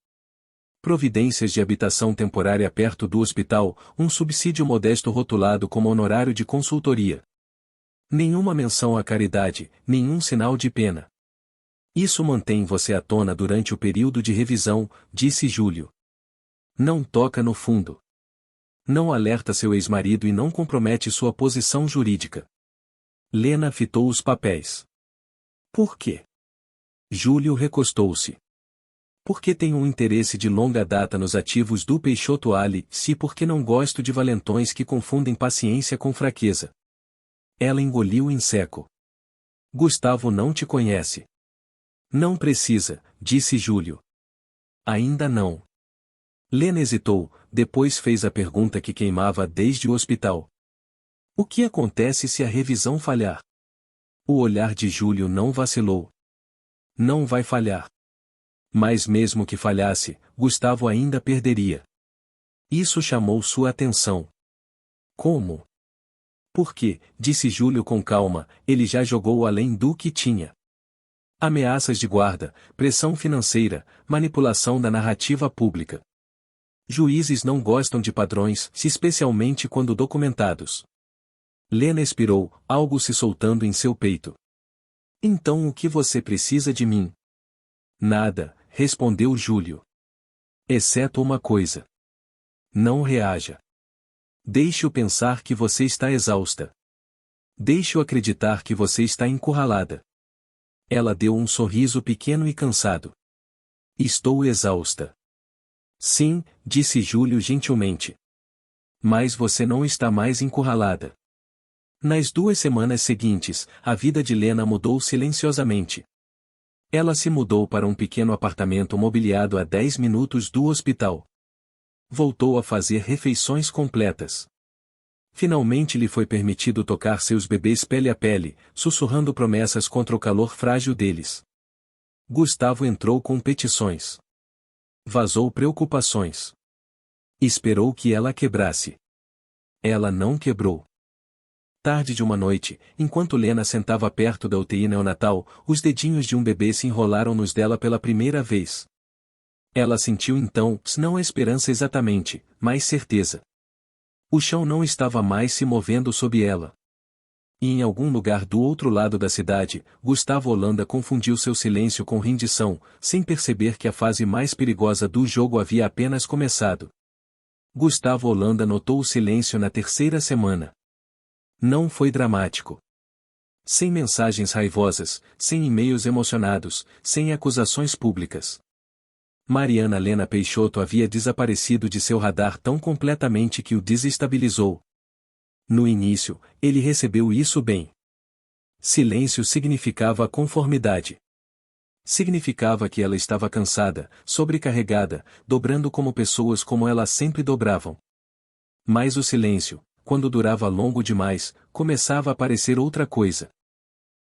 Providências de habitação temporária perto do hospital, um subsídio modesto rotulado como honorário de consultoria. Nenhuma menção à caridade, nenhum sinal de pena. Isso mantém você à tona durante o período de revisão, disse Júlio. Não toca no fundo. Não alerta seu ex-marido e não compromete sua posição jurídica. Lena fitou os papéis. Por quê? Júlio recostou-se. Porque tenho um interesse de longa data nos ativos do Peixoto Ali, se porque não gosto de valentões que confundem paciência com fraqueza. Ela engoliu em seco. Gustavo não te conhece. Não precisa, disse Júlio. Ainda não. Lena hesitou, depois fez a pergunta que queimava desde o hospital. O que acontece se a revisão falhar? O olhar de Júlio não vacilou. Não vai falhar. Mas mesmo que falhasse, Gustavo ainda perderia. Isso chamou sua atenção. Como? Porque, disse Júlio com calma, ele já jogou além do que tinha. Ameaças de guarda, pressão financeira, manipulação da narrativa pública. Juízes não gostam de padrões, especialmente quando documentados. Lena expirou, algo se soltando em seu peito. Então o que você precisa de mim? Nada, respondeu Júlio. Exceto uma coisa. Não reaja. Deixe-o pensar que você está exausta. Deixe-o acreditar que você está encurralada. Ela deu um sorriso pequeno e cansado. Estou exausta. Sim, disse Júlio gentilmente. Mas você não está mais encurralada. Nas 2 semanas seguintes, a vida de Lena mudou silenciosamente. Ela se mudou para um pequeno apartamento mobiliado a 10 minutos do hospital. Voltou a fazer refeições completas. Finalmente lhe foi permitido tocar seus bebês pele a pele, sussurrando promessas contra o calor frágil deles. Gustavo entrou com petições. Vazou preocupações. Esperou que ela quebrasse. Ela não quebrou. Tarde de uma noite, enquanto Lena sentava perto da UTI neonatal, os dedinhos de um bebê se enrolaram nos dela pela primeira vez. Ela sentiu então, não a esperança exatamente, mas certeza. O chão não estava mais se movendo sob ela. E em algum lugar do outro lado da cidade, Gustavo Holanda confundiu seu silêncio com rendição, sem perceber que a fase mais perigosa do jogo havia apenas começado. Gustavo Holanda notou o silêncio na 3ª semana. Não foi dramático. Sem mensagens raivosas, sem e-mails emocionados, sem acusações públicas. Mariana Lena Peixoto havia desaparecido de seu radar tão completamente que o desestabilizou. No início, ele recebeu isso bem. Silêncio significava conformidade. Significava que ela estava cansada, sobrecarregada, dobrando como pessoas como ela sempre dobravam. Mas o silêncio, quando durava longo demais, começava a parecer outra coisa.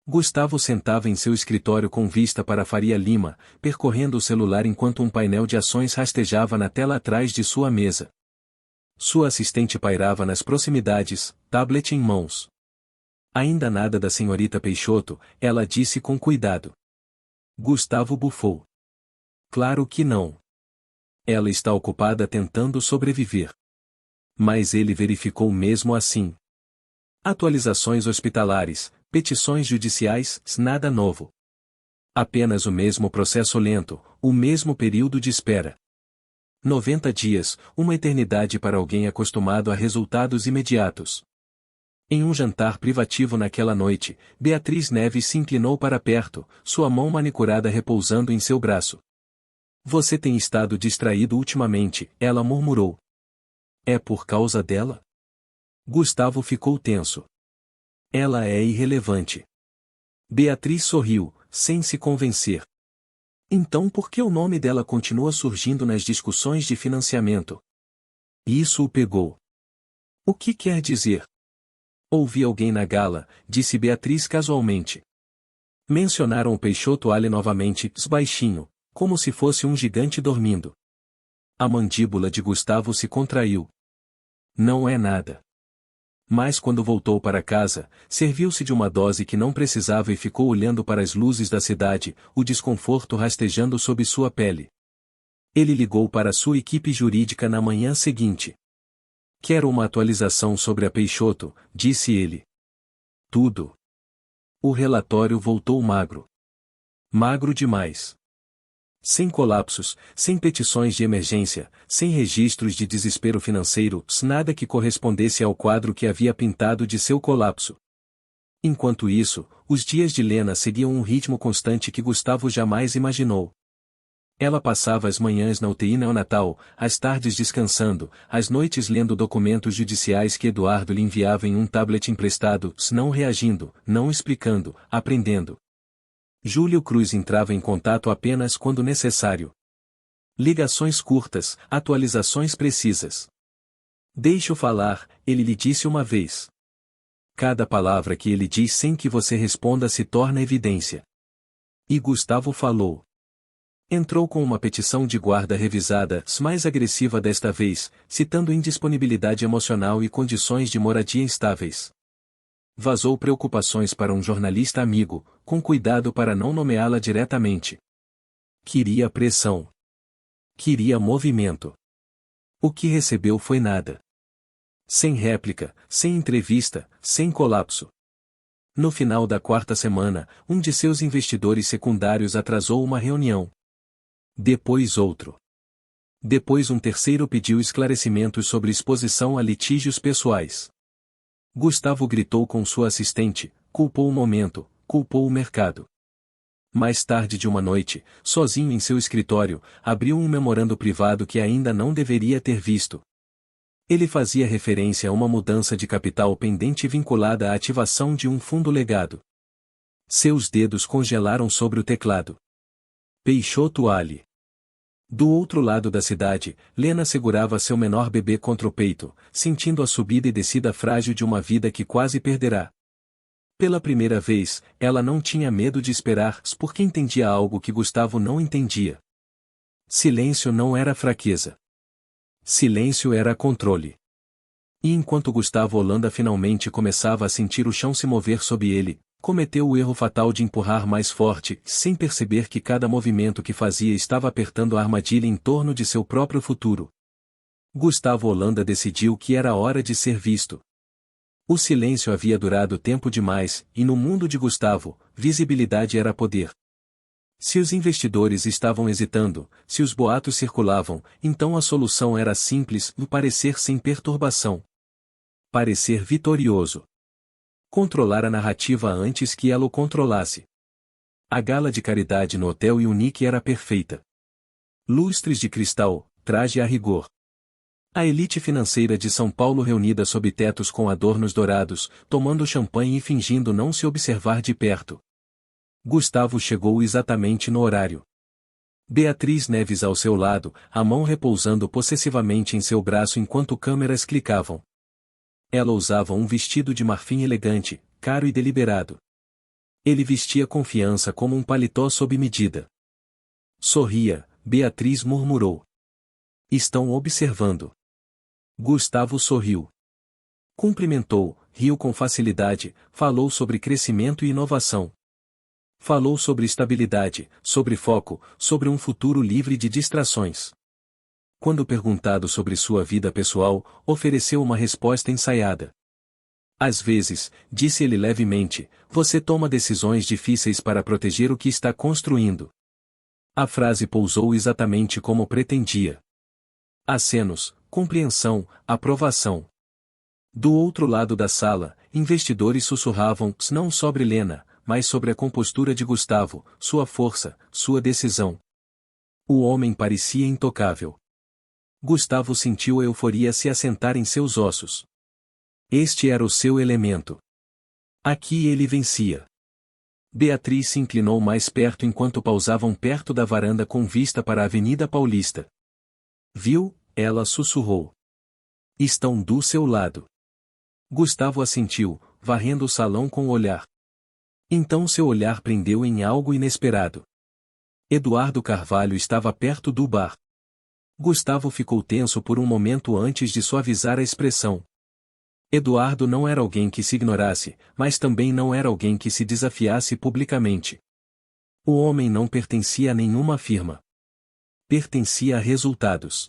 Gustavo sentava em seu escritório com vista para Faria Lima, percorrendo o celular enquanto um painel de ações rastejava na tela atrás de sua mesa. Sua assistente pairava nas proximidades, tablet em mãos. Ainda nada da senhorita Peixoto, ela disse com cuidado. Gustavo bufou. Claro que não. Ela está ocupada tentando sobreviver. Mas ele verificou mesmo assim. Atualizações hospitalares, petições judiciais, nada novo. Apenas o mesmo processo lento, o mesmo período de espera. 90 dias, uma eternidade para alguém acostumado a resultados imediatos. Em um jantar privativo naquela noite, Beatriz Neves se inclinou para perto, sua mão manicurada repousando em seu braço. Você tem estado distraído ultimamente, ela murmurou. É por causa dela? Gustavo ficou tenso. Ela é irrelevante. Beatriz sorriu, sem se convencer. Então por que o nome dela continua surgindo nas discussões de financiamento? Isso o pegou. O que quer dizer? Ouvi alguém na gala, disse Beatriz casualmente. Mencionaram o Peixoto Ali novamente, baixinho, como se fosse um gigante dormindo. A mandíbula de Gustavo se contraiu. Não é nada. Mas quando voltou para casa, serviu-se de uma dose que não precisava e ficou olhando para as luzes da cidade, o desconforto rastejando sob sua pele. Ele ligou para sua equipe jurídica na manhã seguinte. Quero uma atualização sobre a Peixoto, disse ele. Tudo. O relatório voltou magro. Magro demais. Sem colapsos, sem petições de emergência, sem registros de desespero financeiro, nada que correspondesse ao quadro que havia pintado de seu colapso. Enquanto isso, os dias de Lena seguiam um ritmo constante que Gustavo jamais imaginou. Ela passava as manhãs na UTI neonatal, as tardes descansando, as noites lendo documentos judiciais que Eduardo lhe enviava em um tablet emprestado, não reagindo, não explicando, aprendendo. Júlio Cruz entrava em contato apenas quando necessário. Ligações curtas, atualizações precisas. Deixe-o falar, ele lhe disse uma vez. Cada palavra que ele diz sem que você responda se torna evidência. E Gustavo falou. Entrou com uma petição de guarda revisada, mais agressiva desta vez, citando indisponibilidade emocional e condições de moradia instáveis. Vazou preocupações para um jornalista amigo, com cuidado para não nomeá-la diretamente. Queria pressão. Queria movimento. O que recebeu foi nada. Sem réplica, sem entrevista, sem colapso. No final da quarta semana, um de seus investidores secundários atrasou uma reunião. Depois outro. Depois um terceiro pediu esclarecimentos sobre exposição a litígios pessoais. Gustavo gritou com sua assistente, culpou o momento, culpou o mercado. Mais tarde de uma noite, sozinho em seu escritório, abriu um memorando privado que ainda não deveria ter visto. Ele fazia referência a uma mudança de capital pendente vinculada à ativação de um fundo legado. Seus dedos congelaram sobre o teclado. Peixoto Ali. Do outro lado da cidade, Lena segurava seu menor bebê contra o peito, sentindo a subida e descida frágil de uma vida que quase perderá. Pela primeira vez, ela não tinha medo de esperar, porque entendia algo que Gustavo não entendia. Silêncio não era fraqueza. Silêncio era controle. E enquanto Gustavo Holanda finalmente começava a sentir o chão se mover sob ele, cometeu o erro fatal de empurrar mais forte, sem perceber que cada movimento que fazia estava apertando a armadilha em torno de seu próprio futuro. Gustavo Holanda decidiu que era hora de ser visto. O silêncio havia durado tempo demais, e no mundo de Gustavo, visibilidade era poder. Se os investidores estavam hesitando, se os boatos circulavam, então a solução era simples: parecer sem perturbação. Parecer vitorioso. Controlar a narrativa antes que ela o controlasse. A gala de caridade no Hotel Unique era perfeita. Lustres de cristal, traje a rigor. A elite financeira de São Paulo reunida sob tetos com adornos dourados, tomando champanhe e fingindo não se observar de perto. Gustavo chegou exatamente no horário. Beatriz Neves ao seu lado, a mão repousando possessivamente em seu braço enquanto câmeras clicavam. Ela usava um vestido de marfim elegante, caro e deliberado. Ele vestia confiança como um paletó sob medida. Sorria, Beatriz murmurou. Estão observando. Gustavo sorriu. Cumprimentou, riu com facilidade, falou sobre crescimento e inovação. Falou sobre estabilidade, sobre foco, sobre um futuro livre de distrações. Quando perguntado sobre sua vida pessoal, ofereceu uma resposta ensaiada. Às vezes, disse ele levemente, você toma decisões difíceis para proteger o que está construindo. A frase pousou exatamente como pretendia. Acenos, compreensão, aprovação. Do outro lado da sala, investidores sussurravam, não sobre Lena, mas sobre a compostura de Gustavo, sua força, sua decisão. O homem parecia intocável. Gustavo sentiu a euforia se assentar em seus ossos. Este era o seu elemento. Aqui ele vencia. Beatriz se inclinou mais perto enquanto pausavam perto da varanda com vista para a Avenida Paulista. Viu? Ela sussurrou. Estão do seu lado. Gustavo assentiu, varrendo o salão com o olhar. Então seu olhar prendeu em algo inesperado. Eduardo Carvalho estava perto do bar. Gustavo ficou tenso por um momento antes de suavizar a expressão. Eduardo não era alguém que se ignorasse, mas também não era alguém que se desafiasse publicamente. O homem não pertencia a nenhuma firma. Pertencia a resultados.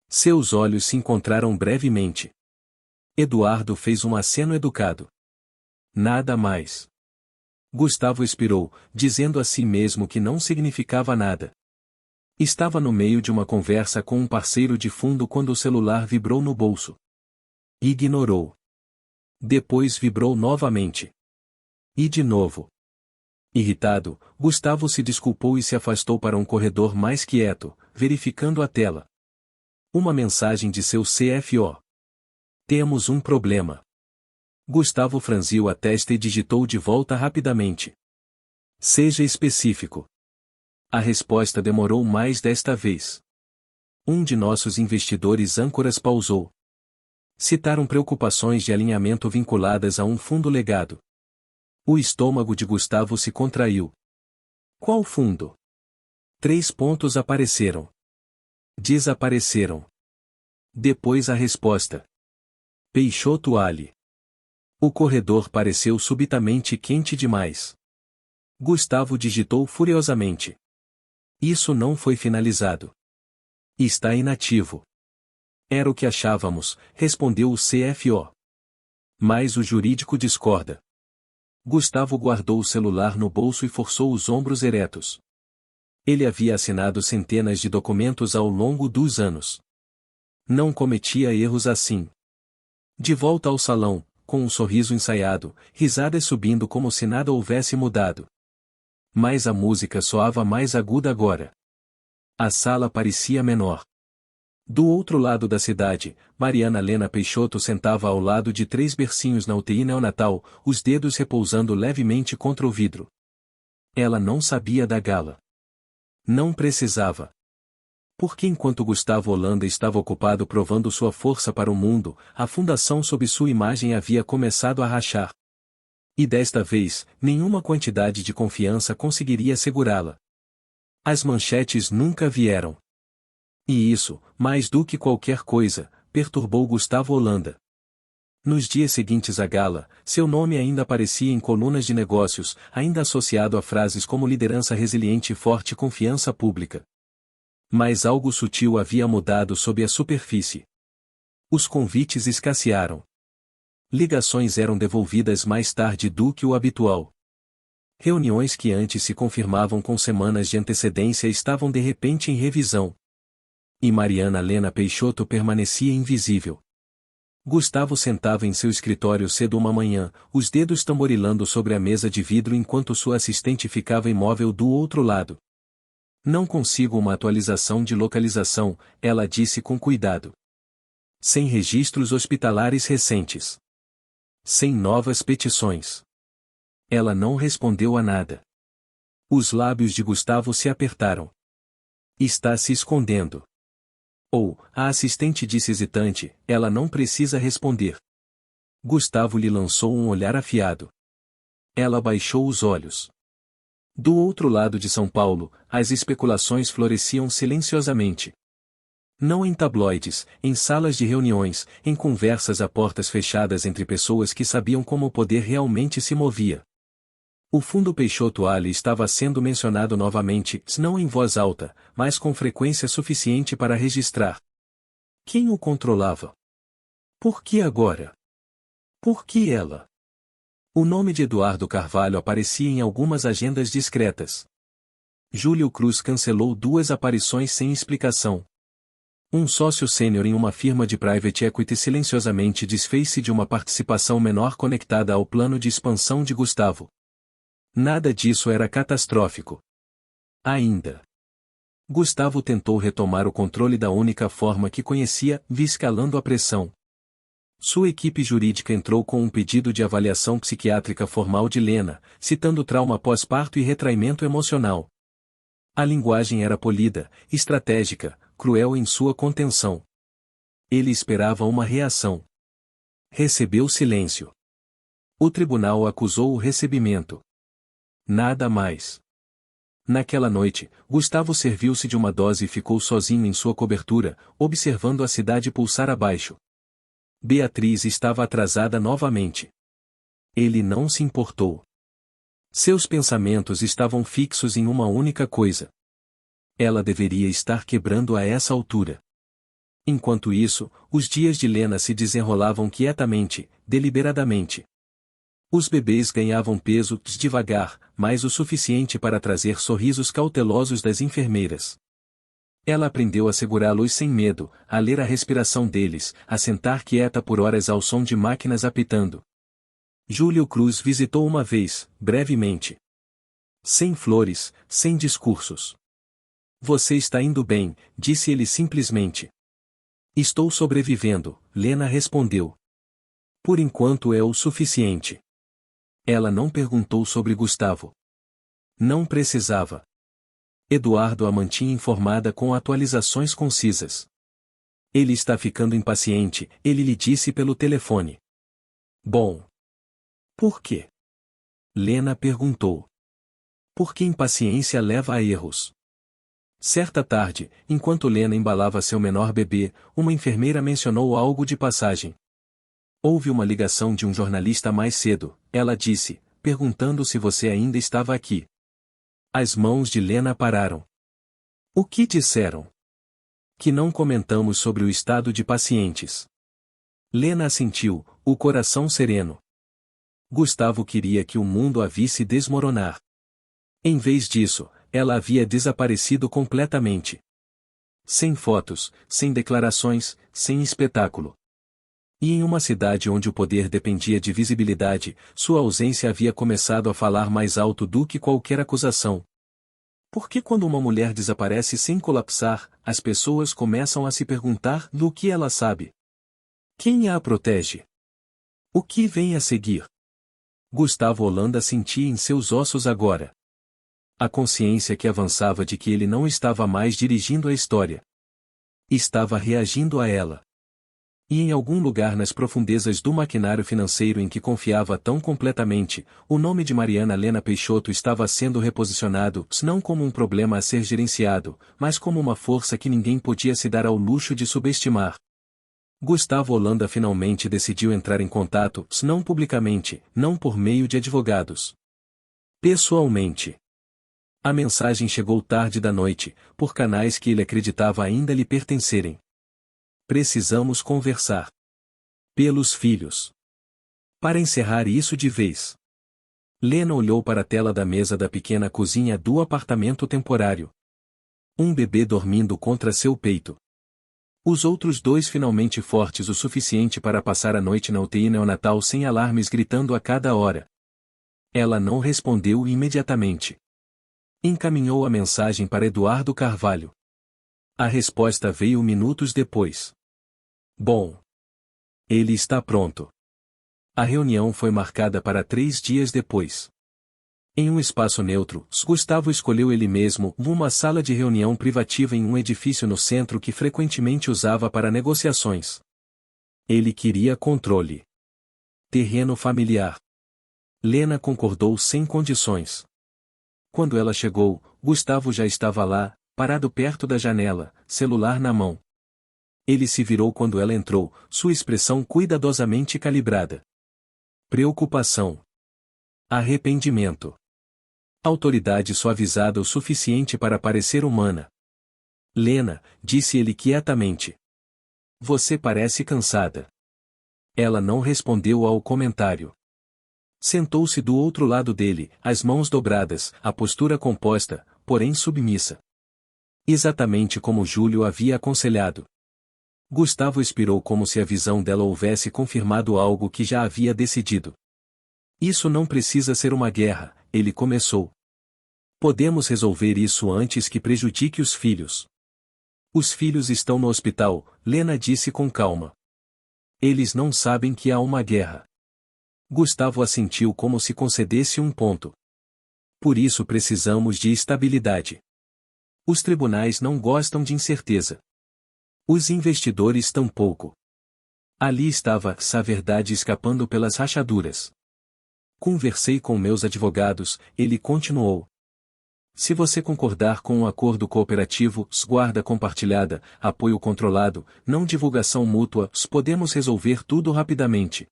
Seus olhos se encontraram brevemente. Eduardo fez um aceno educado. Nada mais. Gustavo expirou, dizendo a si mesmo que não significava nada. Estava no meio de uma conversa com um parceiro de fundo quando o celular vibrou no bolso. Ignorou. Depois vibrou novamente. E de novo. Irritado, Gustavo se desculpou e se afastou para um corredor mais quieto, verificando a tela. Uma mensagem de seu CFO. Temos um problema. Gustavo franziu a testa e digitou de volta rapidamente. Seja específico. A resposta demorou mais desta vez. Um de nossos investidores âncoras pausou. Citaram preocupações de alinhamento vinculadas a um fundo legado. O estômago de Gustavo se contraiu. Qual fundo? 3 pontos apareceram. Desapareceram. Depois a resposta. Peixoto Ali. O corredor pareceu subitamente quente demais. Gustavo digitou furiosamente. Isso não foi finalizado. Está inativo. Era o que achávamos, respondeu o CFO. Mas o jurídico discorda. Gustavo guardou o celular no bolso e forçou os ombros eretos. Ele havia assinado centenas de documentos ao longo dos anos. Não cometia erros assim. De volta ao salão, com um sorriso ensaiado, risadas subindo como se nada houvesse mudado. Mas a música soava mais aguda agora. A sala parecia menor. Do outro lado da cidade, Mariana Lena Peixoto sentava ao lado de 3 bercinhos na UTI neonatal, os dedos repousando levemente contra o vidro. Ela não sabia da gala. Não precisava. Porque enquanto Gustavo Holanda estava ocupado provando sua força para o mundo, a fundação sob sua imagem havia começado a rachar. E desta vez, nenhuma quantidade de confiança conseguiria segurá-la. As manchetes nunca vieram. E isso, mais do que qualquer coisa, perturbou Gustavo Holanda. Nos dias seguintes à gala, seu nome ainda aparecia em colunas de negócios, ainda associado a frases como liderança resiliente e forte confiança pública. Mas algo sutil havia mudado sob a superfície. Os convites escassearam. Ligações eram devolvidas mais tarde do que o habitual. Reuniões que antes se confirmavam com semanas de antecedência estavam de repente em revisão. E Mariana Lena Peixoto permanecia invisível. Gustavo sentava em seu escritório cedo uma manhã, os dedos tamborilando sobre a mesa de vidro enquanto sua assistente ficava imóvel do outro lado. Não consigo uma atualização de localização, ela disse com cuidado. Sem registros hospitalares recentes. Sem novas petições. Ela não respondeu a nada. Os lábios de Gustavo se apertaram. Está se escondendo. Ou, a assistente disse hesitante, ela não precisa responder. Gustavo lhe lançou um olhar afiado. Ela baixou os olhos. Do outro lado de São Paulo, as especulações floresciam silenciosamente. Não em tabloides, em salas de reuniões, em conversas a portas fechadas entre pessoas que sabiam como o poder realmente se movia. O fundo Peixoto Ali estava sendo mencionado novamente, não em voz alta, mas com frequência suficiente para registrar. Quem o controlava? Por que agora? Por que ela? O nome de Eduardo Carvalho aparecia em algumas agendas discretas. Júlio Cruz cancelou 2 aparições sem explicação. Um sócio sênior em uma firma de private equity silenciosamente desfez-se de uma participação menor conectada ao plano de expansão de Gustavo. Nada disso era catastrófico. Ainda. Gustavo tentou retomar o controle da única forma que conhecia, escalando a pressão. Sua equipe jurídica entrou com um pedido de avaliação psiquiátrica formal de Lena, citando trauma pós-parto e retraimento emocional. A linguagem era polida, estratégica, cruel em sua contenção. Ele esperava uma reação. Recebeu silêncio. O tribunal acusou o recebimento. Nada mais. Naquela noite, Gustavo serviu-se de uma dose e ficou sozinho em sua cobertura, observando a cidade pulsar abaixo. Beatriz estava atrasada novamente. Ele não se importou. Seus pensamentos estavam fixos em uma única coisa. Ela deveria estar quebrando a essa altura. Enquanto isso, os dias de Lena se desenrolavam quietamente, deliberadamente. Os bebês ganhavam peso, devagar, mas o suficiente para trazer sorrisos cautelosos das enfermeiras. Ela aprendeu a segurá-los sem medo, a ler a respiração deles, a sentar quieta por horas ao som de máquinas apitando. Júlio Cruz visitou uma vez, brevemente. Sem flores, sem discursos. Você está indo bem, disse ele simplesmente. Estou sobrevivendo, Lena respondeu. Por enquanto é o suficiente. Ela não perguntou sobre Gustavo. Não precisava. Eduardo a mantinha informada com atualizações concisas. Ele está ficando impaciente, ele lhe disse pelo telefone. Bom. Por quê? Lena perguntou. Porque impaciência leva a erros. Certa tarde, enquanto Lena embalava seu menor bebê, uma enfermeira mencionou algo de passagem. Houve uma ligação de um jornalista mais cedo, ela disse, perguntando se você ainda estava aqui. As mãos de Lena pararam. O que disseram? Que não comentamos sobre o estado de pacientes. Lena assentiu, o coração sereno. Gustavo queria que o mundo a visse desmoronar. Em vez disso, ela havia desaparecido completamente. Sem fotos, sem declarações, sem espetáculo. E em uma cidade onde o poder dependia de visibilidade, sua ausência havia começado a falar mais alto do que qualquer acusação. Por que quando uma mulher desaparece sem colapsar, as pessoas começam a se perguntar do que ela sabe? Quem a protege? O que vem a seguir? Gustavo Holanda sentia em seus ossos agora a consciência que avançava de que ele não estava mais dirigindo a história. Estava reagindo a ela. E em algum lugar nas profundezas do maquinário financeiro em que confiava tão completamente, o nome de Mariana Lena Peixoto estava sendo reposicionado, não como um problema a ser gerenciado, mas como uma força que ninguém podia se dar ao luxo de subestimar. Gustavo Holanda finalmente decidiu entrar em contato, não publicamente, não por meio de advogados. Pessoalmente. A mensagem chegou tarde da noite, por canais que ele acreditava ainda lhe pertencerem. Precisamos conversar. Pelos filhos. Para encerrar isso de vez. Lena olhou para a tela da mesa da pequena cozinha do apartamento temporário. Um bebê dormindo contra seu peito. Os outros dois finalmente fortes o suficiente para passar a noite na UTI neonatal sem alarmes gritando a cada hora. Ela não respondeu imediatamente. Encaminhou a mensagem para Eduardo Carvalho. A resposta veio minutos depois. Bom. Ele está pronto. A reunião foi marcada para 3 dias depois. Em um espaço neutro, Gustavo escolheu ele mesmo uma sala de reunião privativa em um edifício no centro que frequentemente usava para negociações. Ele queria controle. Terreno familiar. Lena concordou sem condições. Quando ela chegou, Gustavo já estava lá, parado perto da janela, celular na mão. Ele se virou quando ela entrou, sua expressão cuidadosamente calibrada. Preocupação. Arrependimento. Autoridade suavizada o suficiente para parecer humana. Lena, disse ele quietamente. Você parece cansada. Ela não respondeu ao comentário. Sentou-se do outro lado dele, as mãos dobradas, a postura composta, porém submissa. Exatamente como Júlio havia aconselhado. Gustavo expirou como se a visão dela houvesse confirmado algo que já havia decidido. Isso não precisa ser uma guerra, ele começou. Podemos resolver isso antes que prejudique os filhos. Os filhos estão no hospital, Lena disse com calma. Eles não sabem que há uma guerra. Gustavo assentiu como se concedesse um ponto. Por isso precisamos de estabilidade. Os tribunais não gostam de incerteza. Os investidores tampouco. Ali estava a verdade escapando pelas rachaduras. Conversei com meus advogados, ele continuou. Se você concordar com um acordo cooperativo, guarda compartilhada, apoio controlado, não divulgação mútua, podemos resolver tudo rapidamente.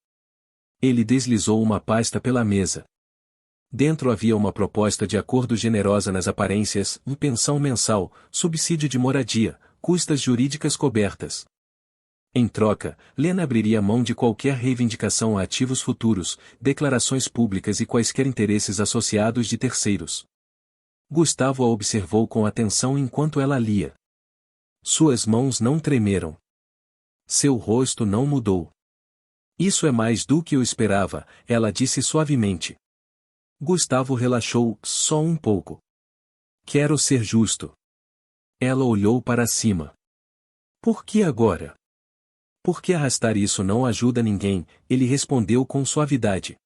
Ele deslizou uma pasta pela mesa. Dentro havia uma proposta de acordo generosa nas aparências, pensão mensal, subsídio de moradia, custas jurídicas cobertas. Em troca, Lena abriria mão de qualquer reivindicação a ativos futuros, declarações públicas e quaisquer interesses associados de terceiros. Gustavo a observou com atenção enquanto ela lia. Suas mãos não tremeram. Seu rosto não mudou. Isso é mais do que eu esperava, ela disse suavemente. Gustavo relaxou, só um pouco. Quero ser justo. Ela olhou para cima. Por que agora? Porque arrastar isso não ajuda ninguém, ele respondeu com suavidade.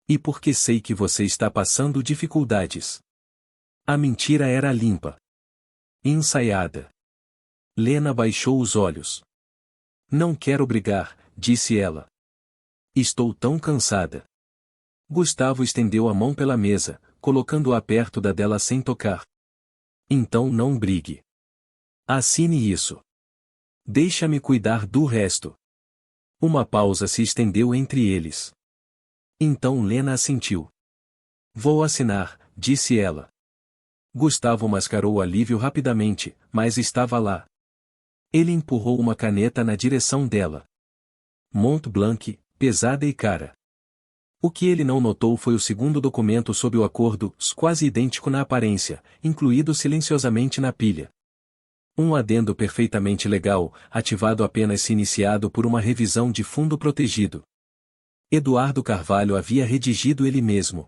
E porque sei que você está passando dificuldades. A mentira era limpa. Ensaiada. Lena baixou os olhos. Não quero brigar, disse ela. Estou tão cansada. Gustavo estendeu a mão pela mesa, colocando-a perto da dela sem tocar. Então não brigue. Assine isso. Deixa-me cuidar do resto. Uma pausa se estendeu entre eles. Então Lena assentiu. Vou assinar, disse ela. Gustavo mascarou o alívio rapidamente, mas estava lá. Ele empurrou uma caneta na direção dela. Mont Blanc, pesada e cara. O que ele não notou foi o segundo documento sob o acordo, quase idêntico na aparência, incluído silenciosamente na pilha. Um adendo perfeitamente legal, ativado apenas se iniciado por uma revisão de fundo protegido. Eduardo Carvalho havia redigido ele mesmo.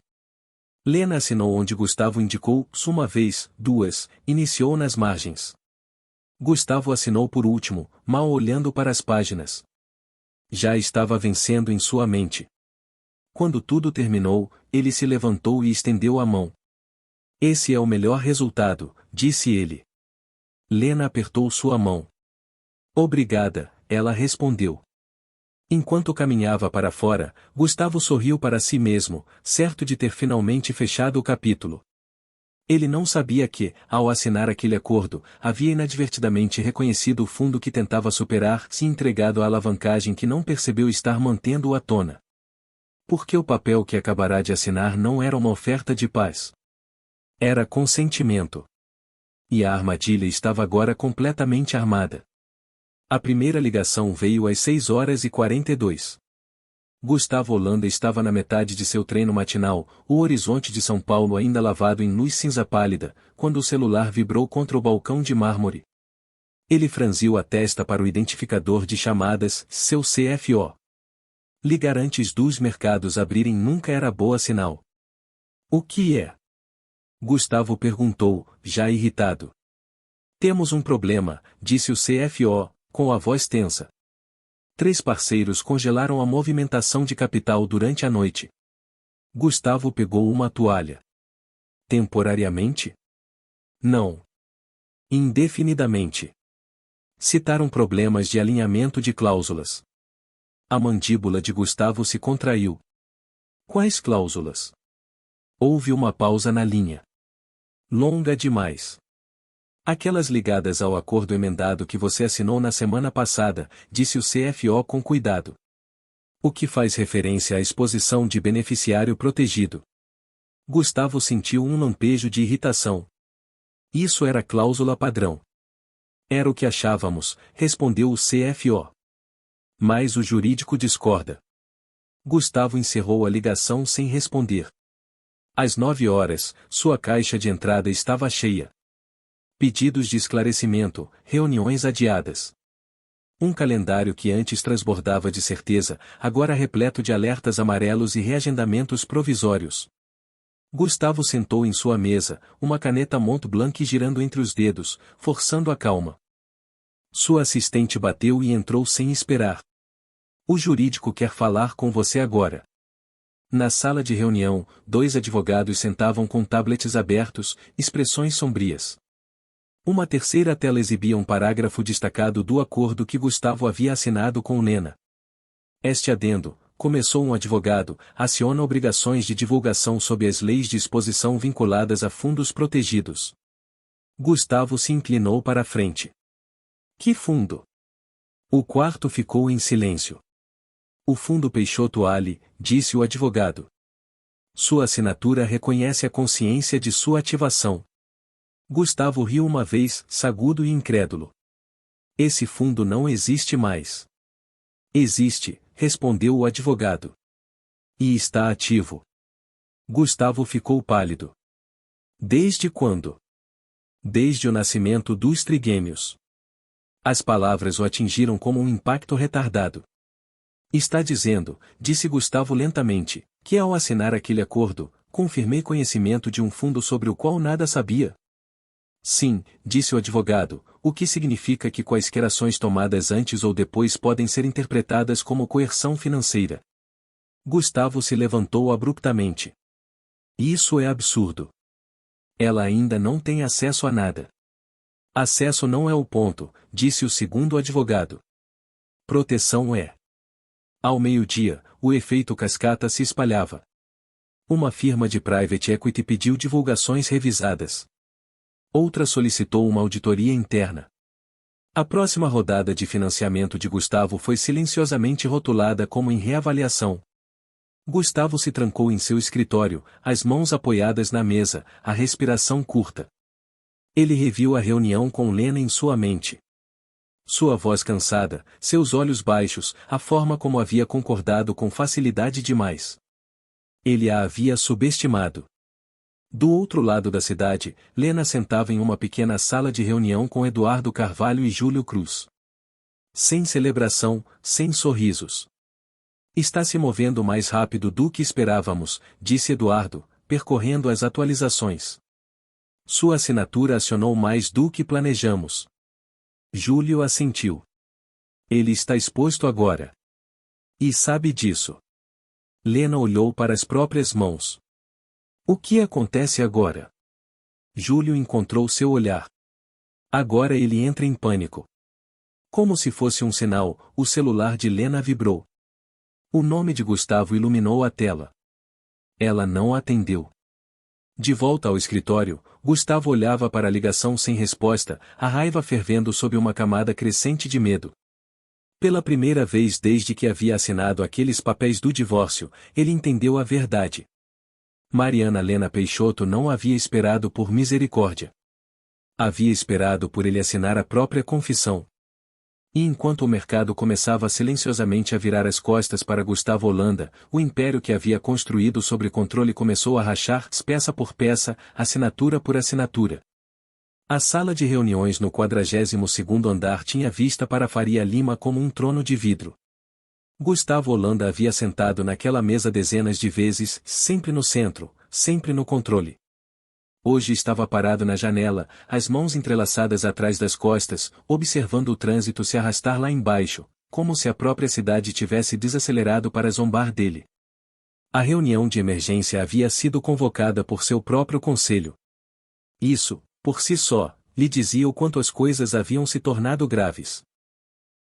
Lena assinou onde Gustavo indicou, uma vez, duas, iniciou nas margens. Gustavo assinou por último, mal olhando para as páginas. Já estava vencendo em sua mente. Quando tudo terminou, ele se levantou e estendeu a mão. Esse é o melhor resultado, disse ele. Lena apertou sua mão. Obrigada, ela respondeu. Enquanto caminhava para fora, Gustavo sorriu para si mesmo, certo de ter finalmente fechado o capítulo. Ele não sabia que, ao assinar aquele acordo, havia inadvertidamente reconhecido o fundo que tentava superar, se entregado à alavancagem que não percebeu estar mantendo-o à tona. Porque o papel que acabará de assinar não era uma oferta de paz. Era consentimento. E a armadilha estava agora completamente armada. A primeira ligação veio às 6h42. Gustavo Holanda estava na metade de seu treino matinal, o horizonte de São Paulo ainda lavado em luz cinza pálida, quando o celular vibrou contra o balcão de mármore. Ele franziu a testa para o identificador de chamadas, seu CFO. Ligar antes dos mercados abrirem nunca era boa sinal. O que é? Gustavo perguntou, já irritado. Temos um problema, disse o CFO, com a voz tensa. 3 parceiros congelaram a movimentação de capital durante a noite. Gustavo pegou uma toalha. Temporariamente? Não. Indefinidamente. Citaram problemas de alinhamento de cláusulas. A mandíbula de Gustavo se contraiu. Quais cláusulas? Houve uma pausa na linha. Longa demais. Aquelas ligadas ao acordo emendado que você assinou na semana passada, disse o CFO com cuidado. O que faz referência à exposição de beneficiário protegido. Gustavo sentiu um lampejo de irritação. Isso era cláusula padrão. Era o que achávamos, respondeu o CFO. Mas o jurídico discorda. Gustavo encerrou a ligação sem responder. Às 9h, sua caixa de entrada estava cheia. Pedidos de esclarecimento, reuniões adiadas. Um calendário que antes transbordava de certeza, agora repleto de alertas amarelos e reagendamentos provisórios. Gustavo sentou em sua mesa, uma caneta Mont Blanc girando entre os dedos, forçando a calma. Sua assistente bateu e entrou sem esperar. O jurídico quer falar com você agora. Na sala de reunião, 2 advogados sentavam com tablets abertos, expressões sombrias. Uma terceira tela exibia um parágrafo destacado do acordo que Gustavo havia assinado com Lena. Este adendo, começou um advogado, aciona obrigações de divulgação sob as leis de exposição vinculadas a fundos protegidos. Gustavo se inclinou para a frente. Que fundo? O quarto ficou em silêncio. O fundo Peixoto Ali, disse o advogado. Sua assinatura reconhece a consciência de sua ativação. Gustavo riu uma vez, sagudo e incrédulo. Esse fundo não existe mais. Existe, respondeu o advogado. E está ativo. Gustavo ficou pálido. Desde quando? Desde o nascimento dos trigêmeos. As palavras o atingiram como um impacto retardado. Está dizendo, disse Gustavo lentamente, que ao assinar aquele acordo, confirmei conhecimento de um fundo sobre o qual nada sabia. Sim, disse o advogado, o que significa que quaisquer ações tomadas antes ou depois podem ser interpretadas como coerção financeira. Gustavo se levantou abruptamente. Isso é absurdo. Ela ainda não tem acesso a nada. Acesso não é o ponto, disse o segundo advogado. Proteção é. Ao meio-dia, o efeito cascata se espalhava. Uma firma de private equity pediu divulgações revisadas. Outra solicitou uma auditoria interna. A próxima rodada de financiamento de Gustavo foi silenciosamente rotulada como em reavaliação. Gustavo se trancou em seu escritório, as mãos apoiadas na mesa, a respiração curta. Ele reviu a reunião com Lena em sua mente. Sua voz cansada, seus olhos baixos, a forma como havia concordado com facilidade demais. Ele a havia subestimado. Do outro lado da cidade, Lena sentava em uma pequena sala de reunião com Eduardo Carvalho e Júlio Cruz. Sem celebração, sem sorrisos. Está se movendo mais rápido do que esperávamos, disse Eduardo, percorrendo as atualizações. Sua assinatura acionou mais do que planejamos. Júlio assentiu. Ele está exposto agora. E sabe disso. Lena olhou para as próprias mãos. O que acontece agora? Júlio encontrou seu olhar. Agora ele entra em pânico. Como se fosse um sinal, o celular de Lena vibrou. O nome de Gustavo iluminou a tela. Ela não atendeu. De volta ao escritório, Gustavo olhava para a ligação sem resposta, a raiva fervendo sob uma camada crescente de medo. Pela primeira vez desde que havia assinado aqueles papéis do divórcio, ele entendeu a verdade. Mariana Lena Peixoto não havia esperado por misericórdia. Havia esperado por ele assinar a própria confissão. E enquanto o mercado começava silenciosamente a virar as costas para Gustavo Holanda, o império que havia construído sobre controle começou a rachar, peça por peça, assinatura por assinatura. A sala de reuniões no 42º andar tinha vista para Faria Lima como um trono de vidro. Gustavo Holanda havia sentado naquela mesa dezenas de vezes, sempre no centro, sempre no controle. Hoje estava parado na janela, as mãos entrelaçadas atrás das costas, observando o trânsito se arrastar lá embaixo, como se a própria cidade tivesse desacelerado para zombar dele. A reunião de emergência havia sido convocada por seu próprio conselho. Isso, por si só, lhe dizia o quanto as coisas haviam se tornado graves.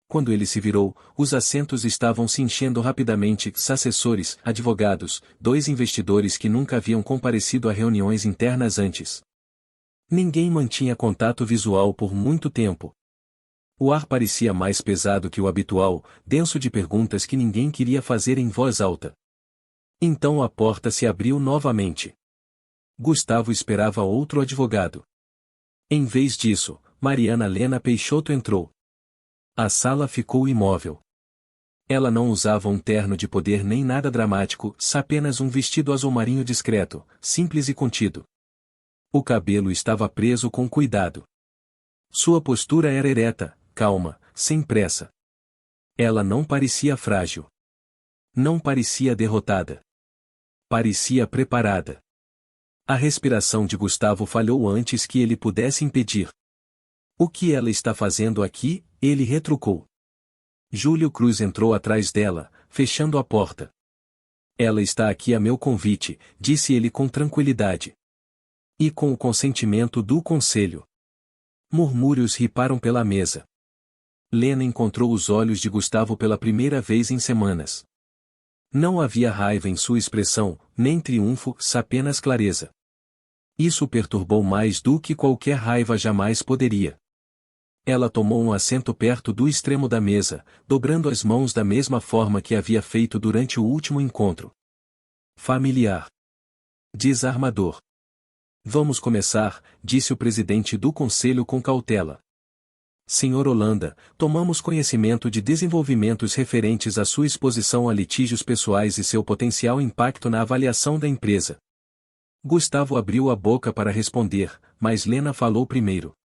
Quando ele se virou, os assentos estavam se enchendo rapidamente, assessores, advogados, 2 investidores que nunca haviam comparecido a reuniões internas antes. Ninguém mantinha contato visual por muito tempo. O ar parecia mais pesado que o habitual, denso de perguntas que ninguém queria fazer em voz alta. Então a porta se abriu novamente. Gustavo esperava outro advogado. Em vez disso, Mariana Lena Peixoto entrou. A sala ficou imóvel. Ela não usava um terno de poder nem nada dramático, apenas um vestido azul marinho discreto, simples e contido. O cabelo estava preso com cuidado. Sua postura era ereta, calma, sem pressa. Ela não parecia frágil. Não parecia derrotada. Parecia preparada. A respiração de Gustavo falhou antes que ele pudesse impedir. O que ela está fazendo aqui? Ele retrucou. Júlio Cruz entrou atrás dela, fechando a porta. Ela está aqui a meu convite, disse ele com tranquilidade. E com o consentimento do conselho. Murmúrios riparam pela mesa. Lena encontrou os olhos de Gustavo pela primeira vez em semanas. Não havia raiva em sua expressão, nem triunfo, apenas clareza. Isso perturbou mais do que qualquer raiva jamais poderia. Ela tomou um assento perto do extremo da mesa, dobrando as mãos da mesma forma que havia feito durante o último encontro. Familiar. Desarmador. Vamos começar, disse o presidente do conselho com cautela. Senhor Holanda, tomamos conhecimento de desenvolvimentos referentes à sua exposição a litígios pessoais e seu potencial impacto na avaliação da empresa. Gustavo abriu a boca para responder, mas Lena falou primeiro.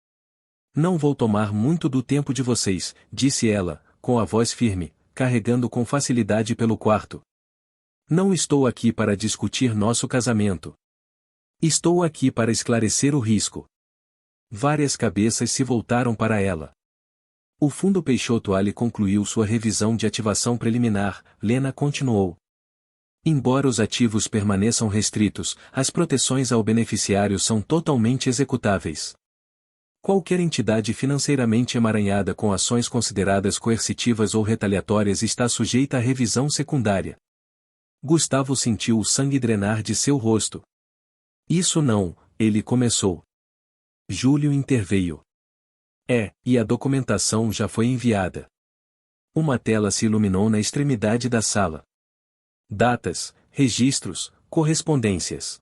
Não vou tomar muito do tempo de vocês, disse ela, com a voz firme, carregando com facilidade pelo quarto. Não estou aqui para discutir nosso casamento. Estou aqui para esclarecer o risco. Várias cabeças se voltaram para ela. O Fundo Peixoto Ali concluiu sua revisão de ativação preliminar, Lena continuou. Embora os ativos permaneçam restritos, as proteções ao beneficiário são totalmente executáveis. Qualquer entidade financeiramente emaranhada com ações consideradas coercitivas ou retaliatórias está sujeita à revisão secundária. Gustavo sentiu o sangue drenar de seu rosto. Isso não, ele começou. Júlio interveio. E a documentação já foi enviada. Uma tela se iluminou na extremidade da sala. Datas, registros, correspondências.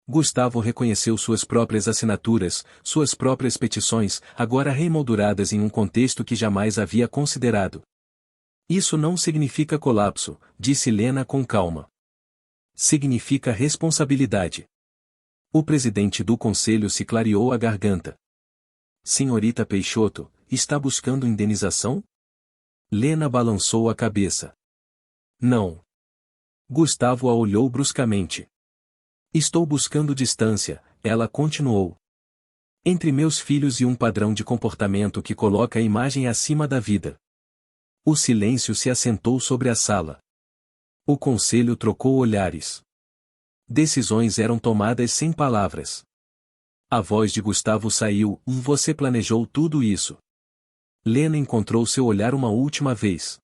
Gustavo reconheceu suas próprias assinaturas, suas próprias petições, agora remolduradas em um contexto que jamais havia considerado. Isso não significa colapso, disse Lena com calma. Significa responsabilidade. O presidente do conselho se clareou a garganta. Senhorita Peixoto, está buscando indenização? Lena balançou a cabeça. Não. Gustavo a olhou bruscamente. Estou buscando distância, ela continuou. Entre meus filhos e um padrão de comportamento que coloca a imagem acima da vida. O silêncio se assentou sobre a sala. O conselho trocou olhares. Decisões eram tomadas sem palavras. A voz de Gustavo saiu, você planejou tudo isso. Lena encontrou seu olhar uma última vez.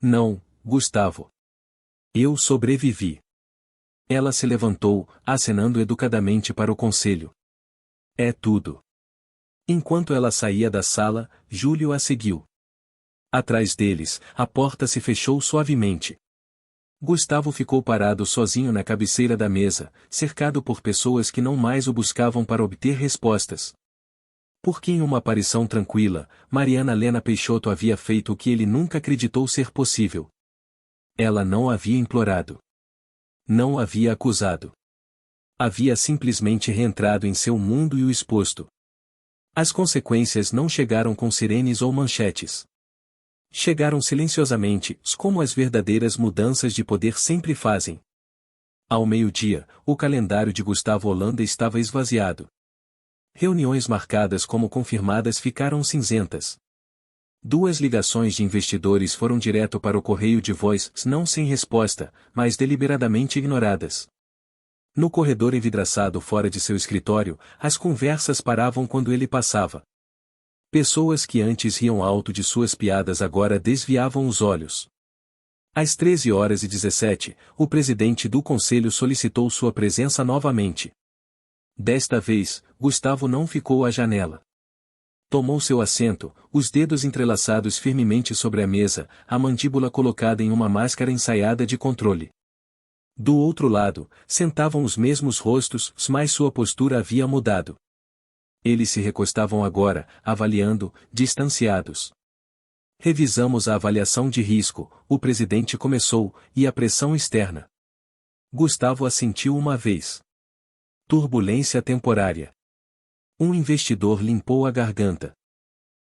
Não, Gustavo. Eu sobrevivi. Ela se levantou, acenando educadamente para o conselho. É tudo. Enquanto ela saía da sala, Júlio a seguiu. Atrás deles, a porta se fechou suavemente. Gustavo ficou parado sozinho na cabeceira da mesa, cercado por pessoas que não mais o buscavam para obter respostas. Porque em uma aparição tranquila, Mariana Lena Peixoto havia feito o que ele nunca acreditou ser possível. Ela não havia implorado. Não havia acusado. Havia simplesmente reentrado em seu mundo e o exposto. As consequências não chegaram com sirenes ou manchetes. Chegaram silenciosamente, como as verdadeiras mudanças de poder sempre fazem. Ao meio-dia, o calendário de Gustavo Holanda estava esvaziado. Reuniões marcadas como confirmadas ficaram cinzentas. 2 ligações de investidores foram direto para o correio de voz, não sem resposta, mas deliberadamente ignoradas. No corredor envidraçado fora de seu escritório, as conversas paravam quando ele passava. Pessoas que antes riam alto de suas piadas agora desviavam os olhos. Às 13h17, o presidente do conselho solicitou sua presença novamente. Desta vez, Gustavo não ficou à janela. Tomou seu assento, os dedos entrelaçados firmemente sobre a mesa, a mandíbula colocada em uma máscara ensaiada de controle. Do outro lado, sentavam os mesmos rostos, mas sua postura havia mudado. Eles se recostavam agora, avaliando, distanciados. Revisamos a avaliação de risco, o presidente começou, e a pressão externa. Gustavo assentiu uma vez. Turbulência temporária. Um investidor limpou a garganta.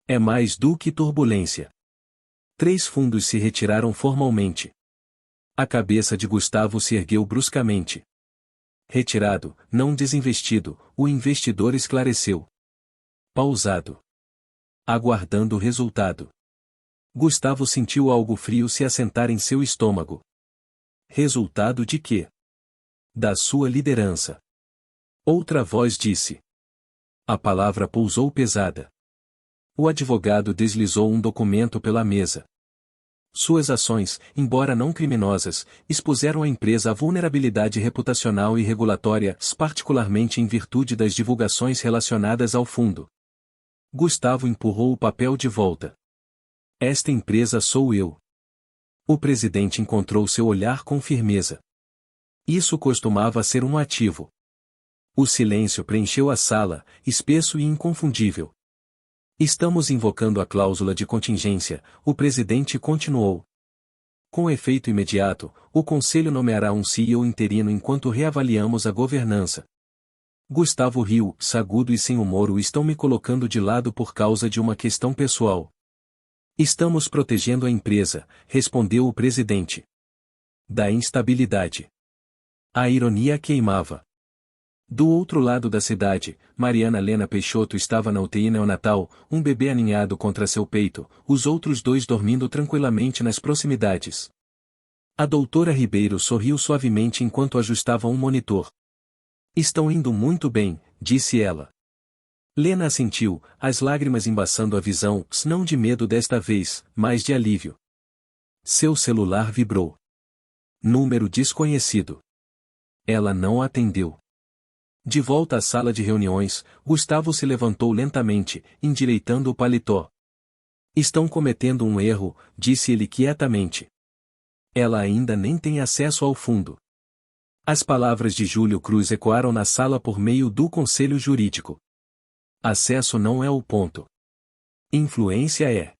É mais do que turbulência. 3 fundos se retiraram formalmente. A cabeça de Gustavo se ergueu bruscamente. Retirado, não desinvestido, o investidor esclareceu. Pausado. Aguardando o resultado. Gustavo sentiu algo frio se assentar em seu estômago. Resultado de quê? Da sua liderança. Outra voz disse. A palavra pousou pesada. O advogado deslizou um documento pela mesa. Suas ações, embora não criminosas, expuseram a empresa à vulnerabilidade reputacional e regulatória, particularmente em virtude das divulgações relacionadas ao fundo. Gustavo empurrou o papel de volta. Esta empresa sou eu. O presidente encontrou seu olhar com firmeza. Isso costumava ser um ativo. O silêncio preencheu a sala, espesso e inconfundível. Estamos invocando a cláusula de contingência, o presidente continuou. Com efeito imediato, o conselho nomeará um CEO interino enquanto reavaliamos a governança. Gustavo riu, sagudo e sem humor, o estão me colocando de lado por causa de uma questão pessoal. Estamos protegendo a empresa, respondeu o presidente. Da instabilidade. A ironia queimava. Do outro lado da cidade, Mariana Lena Peixoto estava na UTI neonatal, um bebê aninhado contra seu peito, os outros 2 dormindo tranquilamente nas proximidades. A doutora Ribeiro sorriu suavemente enquanto ajustava um monitor. Estão indo muito bem, disse ela. Lena assentiu, as lágrimas embaçando a visão, não de medo desta vez, mas de alívio. Seu celular vibrou. Número desconhecido. Ela não atendeu. De volta à sala de reuniões, Gustavo se levantou lentamente, endireitando o paletó. Estão cometendo um erro, disse ele quietamente. Ela ainda nem tem acesso ao fundo. As palavras de Júlio Cruz ecoaram na sala por meio do conselho jurídico. Acesso não é o ponto. Influência é.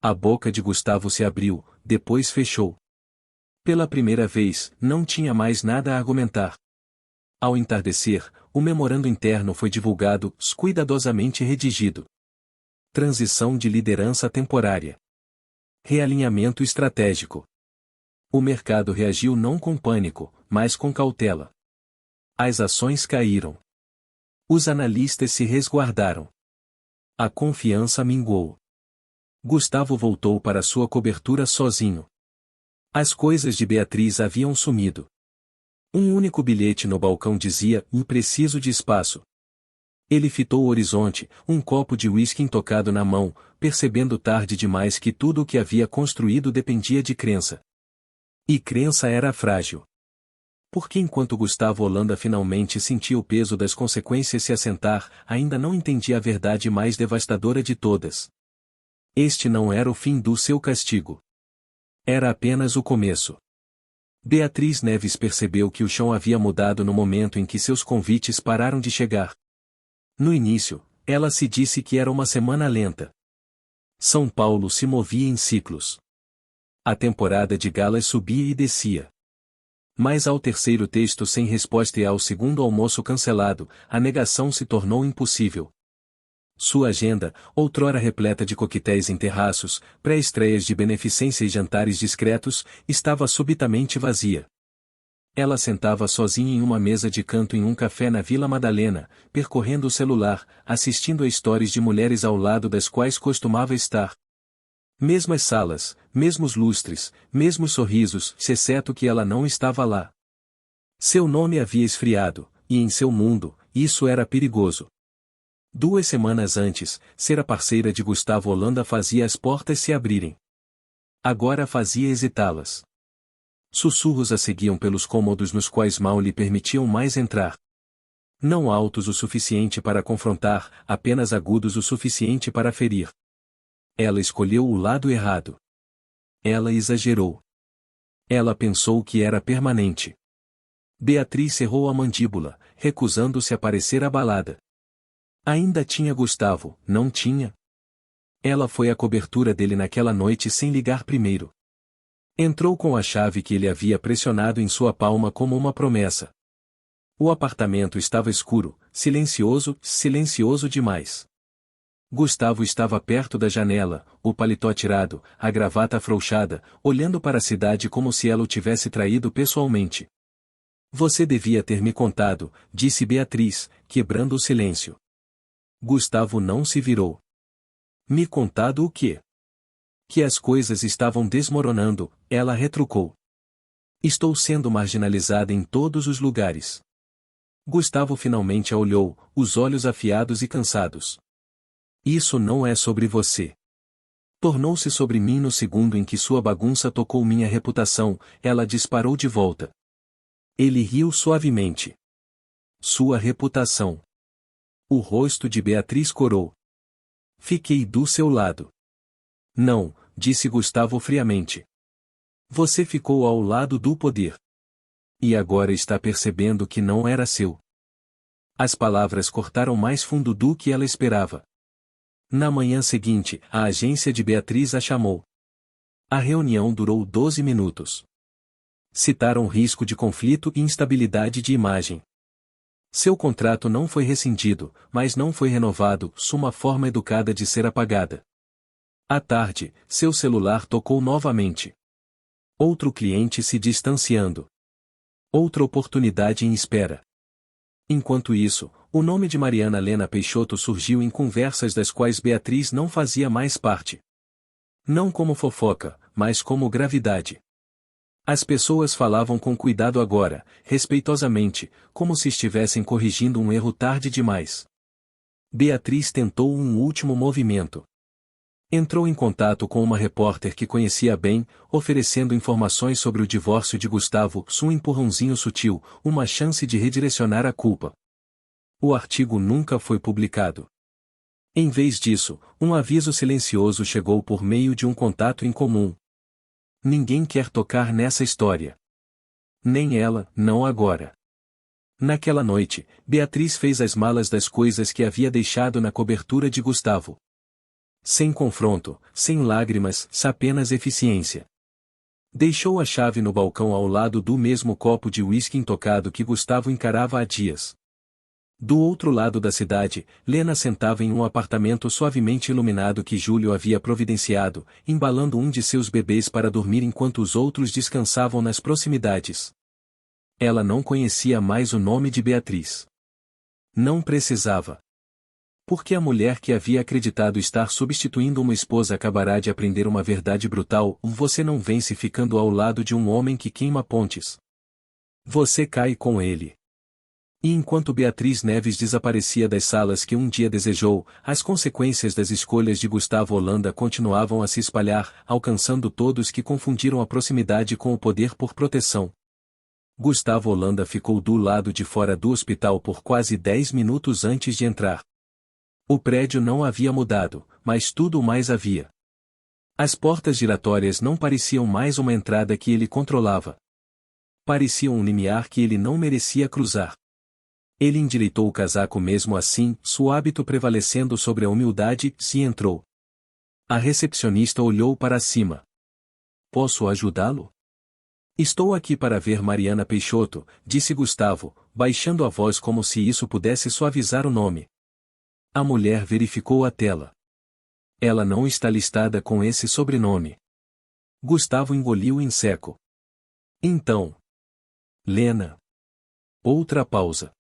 A boca de Gustavo se abriu, depois fechou. Pela primeira vez, não tinha mais nada a argumentar. Ao entardecer, o memorando interno foi divulgado, cuidadosamente redigido. Transição de liderança temporária. Realinhamento estratégico. O mercado reagiu não com pânico, mas com cautela. As ações caíram. Os analistas se resguardaram. A confiança minguou. Gustavo voltou para sua cobertura sozinho. As coisas de Beatriz haviam sumido. Um único bilhete no balcão dizia: impreciso de espaço. Ele fitou o horizonte, um copo de uísque intocado na mão, percebendo tarde demais que tudo o que havia construído dependia de crença. E crença era frágil. Porque enquanto Gustavo Holanda finalmente sentia o peso das consequências se assentar, ainda não entendia a verdade mais devastadora de todas. Este não era o fim do seu castigo. Era apenas o começo. Beatriz Neves percebeu que o chão havia mudado no momento em que seus convites pararam de chegar. No início, ela se disse que era uma semana lenta. São Paulo se movia em ciclos. A temporada de galas subia e descia. Mas ao terceiro texto sem resposta e ao segundo almoço cancelado, a negação se tornou impossível. Sua agenda, outrora repleta de coquetéis em terraços, pré-estreias de beneficência e jantares discretos, estava subitamente vazia. Ela sentava sozinha em uma mesa de canto em um café na Vila Madalena, percorrendo o celular, assistindo a histórias de mulheres ao lado das quais costumava estar. Mesmas salas, mesmos lustres, mesmos sorrisos, exceto que ela não estava lá. Seu nome havia esfriado, e em seu mundo, isso era perigoso. 2 semanas antes, ser a parceira de Gustavo Holanda fazia as portas se abrirem. Agora fazia hesitá-las. Sussurros a seguiam pelos cômodos nos quais mal lhe permitiam mais entrar. Não altos o suficiente para confrontar, apenas agudos o suficiente para ferir. Ela escolheu o lado errado. Ela exagerou. Ela pensou que era permanente. Beatriz cerrou a mandíbula, recusando-se a parecer abalada. Ainda tinha Gustavo, não tinha? Ela foi à cobertura dele naquela noite sem ligar primeiro. Entrou com a chave que ele havia pressionado em sua palma como uma promessa. O apartamento estava escuro, silencioso, silencioso demais. Gustavo estava perto da janela, o paletó tirado, a gravata afrouxada, olhando para a cidade como se ela o tivesse traído pessoalmente. Você devia ter me contado, disse Beatriz, quebrando o silêncio. Gustavo não se virou. Me contado o quê? Que as coisas estavam desmoronando, ela retrucou. Estou sendo marginalizada em todos os lugares. Gustavo finalmente a olhou, os olhos afiados e cansados. Isso não é sobre você. Tornou-se sobre mim no segundo em que sua bagunça tocou minha reputação, ela disparou de volta. Ele riu suavemente. Sua reputação. O rosto de Beatriz corou. Fiquei do seu lado. Não, disse Gustavo friamente. Você ficou ao lado do poder. E agora está percebendo que não era seu. As palavras cortaram mais fundo do que ela esperava. Na manhã seguinte, a agência de Beatriz a chamou. A reunião durou 12 minutos. Citaram risco de conflito e instabilidade de imagem. Seu contrato não foi rescindido, mas não foi renovado, uma forma educada de ser apagada. À tarde, seu celular tocou novamente. Outro cliente se distanciando. Outra oportunidade em espera. Enquanto isso, o nome de Mariana Lena Peixoto surgiu em conversas das quais Beatriz não fazia mais parte. Não como fofoca, mas como gravidade. As pessoas falavam com cuidado agora, respeitosamente, como se estivessem corrigindo um erro tarde demais. Beatriz tentou um último movimento. Entrou em contato com uma repórter que conhecia bem, oferecendo informações sobre o divórcio de Gustavo, um empurrãozinho sutil, uma chance de redirecionar a culpa. O artigo nunca foi publicado. Em vez disso, um aviso silencioso chegou por meio de um contato em comum. Ninguém quer tocar nessa história. Nem ela, não agora. Naquela noite, Beatriz fez as malas das coisas que havia deixado na cobertura de Gustavo. Sem confronto, sem lágrimas, apenas eficiência. Deixou a chave no balcão ao lado do mesmo copo de uísque intocado que Gustavo encarava há dias. Do outro lado da cidade, Lena sentava em um apartamento suavemente iluminado que Júlio havia providenciado, embalando um de seus bebês para dormir enquanto os outros descansavam nas proximidades. Ela não conhecia mais o nome de Beatriz. Não precisava. Porque a mulher que havia acreditado estar substituindo uma esposa acabará de aprender uma verdade brutal: você não vence ficando ao lado de um homem que queima pontes. Você cai com ele. E enquanto Beatriz Neves desaparecia das salas que um dia desejou, as consequências das escolhas de Gustavo Holanda continuavam a se espalhar, alcançando todos que confundiram a proximidade com o poder por proteção. Gustavo Holanda ficou do lado de fora do hospital por quase 10 minutos antes de entrar. O prédio não havia mudado, mas tudo mais havia. As portas giratórias não pareciam mais uma entrada que ele controlava. Pareciam um limiar que ele não merecia cruzar. Ele endireitou o casaco mesmo assim, seu hábito prevalecendo sobre a humildade, e entrou. A recepcionista olhou para cima. Posso ajudá-lo? Estou aqui para ver Mariana Peixoto, disse Gustavo, baixando a voz como se isso pudesse suavizar o nome. A mulher verificou a tela. Ela não está listada com esse sobrenome. Gustavo engoliu em seco. Então. Lena. Outra pausa.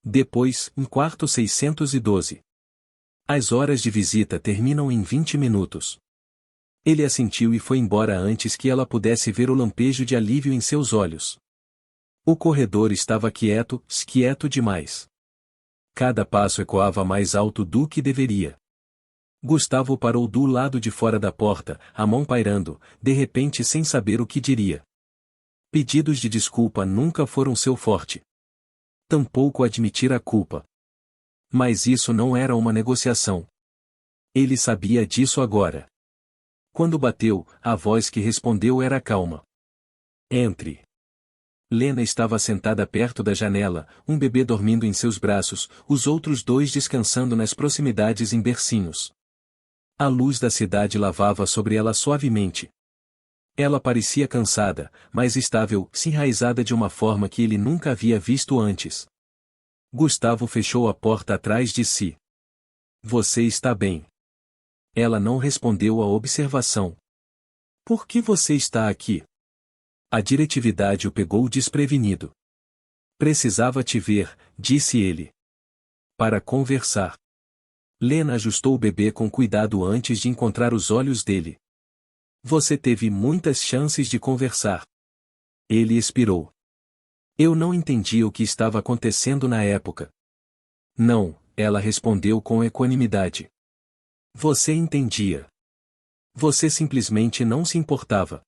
Depois, em quarto 612. As horas de visita terminam em 20 minutos. Ele assentiu e foi embora antes que ela pudesse ver o lampejo de alívio em seus olhos. O corredor estava quieto demais. Cada passo ecoava mais alto do que deveria. Gustavo parou do lado de fora da porta, a mão pairando, de repente sem saber o que diria. Pedidos de desculpa nunca foram seu forte. Tampouco admitir a culpa. Mas isso não era uma negociação. Ele sabia disso agora. Quando bateu, a voz que respondeu era calma. Entre. Lena estava sentada perto da janela, um bebê dormindo em seus braços, os outros dois descansando nas proximidades em bercinhos. A luz da cidade lavava sobre ela suavemente. Ela parecia cansada, mas estável, enraizada de uma forma que ele nunca havia visto antes. Gustavo fechou a porta atrás de si. Você está bem. Ela não respondeu à observação. Por que você está aqui? A diretividade o pegou desprevenido. Precisava te ver, disse ele. Para conversar. Lena ajustou o bebê com cuidado antes de encontrar os olhos dele. Você teve muitas chances de conversar. Ele expirou. Eu não entendi o que estava acontecendo na época. Não, ela respondeu com equanimidade. Você entendia. Você simplesmente não se importava.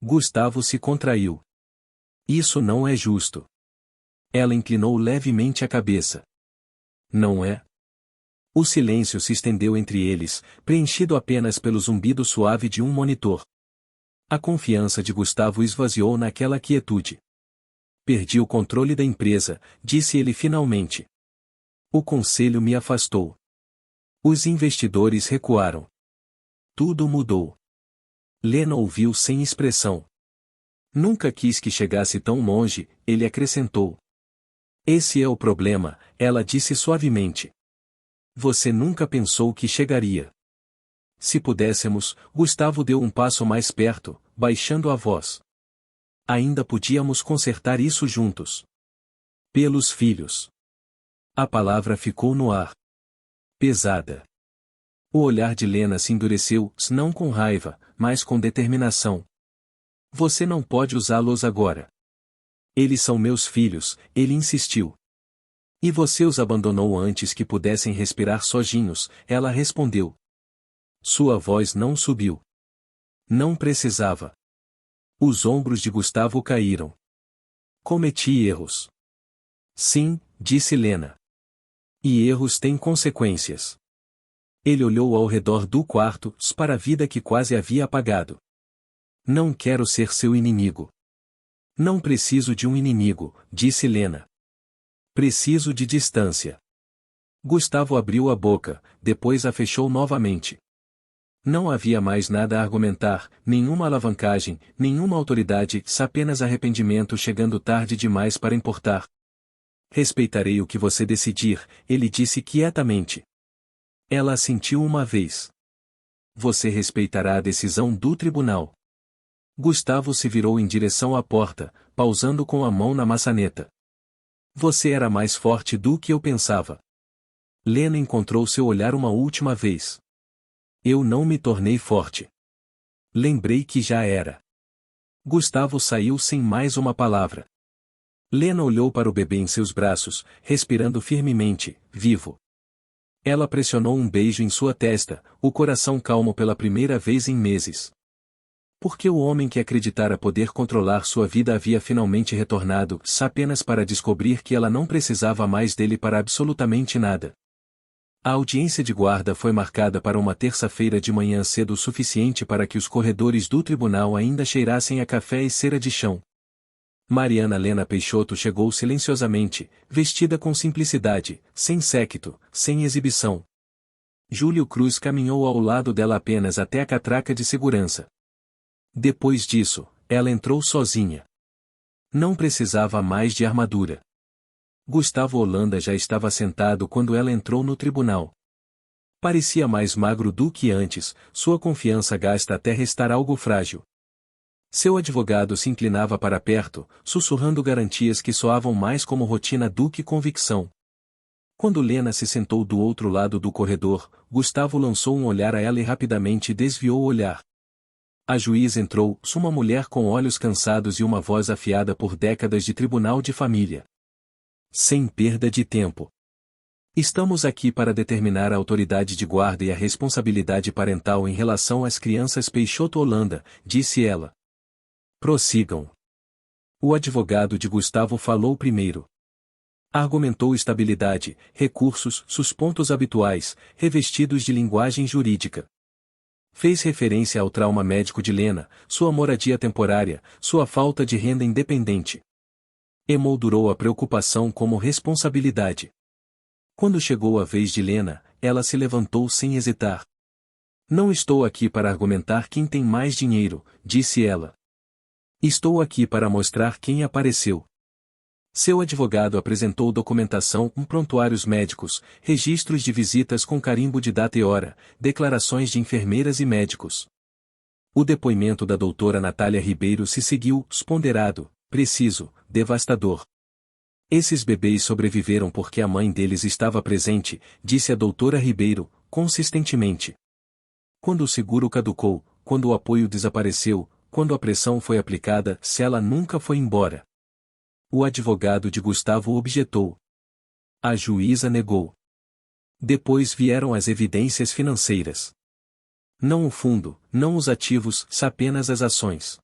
Gustavo se contraiu. Isso não é justo. Ela inclinou levemente a cabeça. Não é? O silêncio se estendeu entre eles, preenchido apenas pelo zumbido suave de um monitor. A confiança de Gustavo esvaziou naquela quietude. Perdi o controle da empresa, disse ele finalmente. O conselho me afastou. Os investidores recuaram. Tudo mudou. Lena ouviu sem expressão. Nunca quis que chegasse tão longe, ele acrescentou. Esse é o problema, ela disse suavemente. Você nunca pensou que chegaria. Se pudéssemos, Gustavo deu um passo mais perto, baixando a voz. Ainda podíamos consertar isso juntos. Pelos filhos. A palavra ficou no ar. Pesada. O olhar de Lena se endureceu, não com raiva, mas com determinação. Você não pode usá-los agora. Eles são meus filhos, ele insistiu. E você os abandonou antes que pudessem respirar sozinhos, ela respondeu. Sua voz não subiu. Não precisava. Os ombros de Gustavo caíram. Cometi erros. Sim, disse Lena. E erros têm consequências. Ele olhou ao redor do quarto, para a vida que quase havia apagado. Não quero ser seu inimigo. Não preciso de um inimigo, disse Lena. Preciso de distância. Gustavo abriu a boca, depois a fechou novamente. Não havia mais nada a argumentar, nenhuma alavancagem, nenhuma autoridade, apenas arrependimento chegando tarde demais para importar. Respeitarei o que você decidir, ele disse quietamente. Ela assentiu uma vez. Você respeitará a decisão do tribunal. Gustavo se virou em direção à porta, pausando com a mão na maçaneta. Você era mais forte do que eu pensava. Lena encontrou seu olhar uma última vez. Eu não me tornei forte. Lembrei que já era. Gustavo saiu sem mais uma palavra. Lena olhou para o bebê em seus braços, respirando firmemente, vivo. Ela pressionou um beijo em sua testa, o coração calmo pela primeira vez em meses. Porque o homem que acreditara poder controlar sua vida havia finalmente retornado, apenas para descobrir que ela não precisava mais dele para absolutamente nada. A audiência de guarda foi marcada para uma terça-feira de manhã cedo o suficiente para que os corredores do tribunal ainda cheirassem a café e cera de chão. Mariana Lena Peixoto chegou silenciosamente, vestida com simplicidade, sem séquito, sem exibição. Júlio Cruz caminhou ao lado dela apenas até a catraca de segurança. Depois disso, ela entrou sozinha. Não precisava mais de armadura. Gustavo Holanda já estava sentado quando ela entrou no tribunal. Parecia mais magro do que antes, sua confiança gasta até restar algo frágil. Seu advogado se inclinava para perto, sussurrando garantias que soavam mais como rotina do que convicção. Quando Lena se sentou do outro lado do corredor, Gustavo lançou um olhar a ela e rapidamente desviou o olhar. A juiz entrou, uma mulher com olhos cansados e uma voz afiada por décadas de tribunal de família. Sem perda de tempo. Estamos aqui para determinar a autoridade de guarda e a responsabilidade parental em relação às crianças Peixoto Holanda, disse ela. Prossigam. O advogado de Gustavo falou primeiro. Argumentou estabilidade, recursos, seus pontos habituais, revestidos de linguagem jurídica. Fez referência ao trauma médico de Lena, sua moradia temporária, sua falta de renda independente. Emoldurou a preocupação como responsabilidade. Quando chegou a vez de Lena, ela se levantou sem hesitar. Não estou aqui para argumentar quem tem mais dinheiro, disse ela. Estou aqui para mostrar quem apareceu. Seu advogado apresentou documentação, prontuários médicos, registros de visitas com carimbo de data e hora, declarações de enfermeiras e médicos. O depoimento da doutora Natália Ribeiro se seguiu, ponderado, preciso, devastador. Esses bebês sobreviveram porque a mãe deles estava presente, disse a doutora Ribeiro, consistentemente. Quando o seguro caducou, quando o apoio desapareceu, quando a pressão foi aplicada, se ela nunca foi embora. O advogado de Gustavo objetou. A juíza negou. Depois vieram as evidências financeiras. Não o fundo, não os ativos, apenas as ações.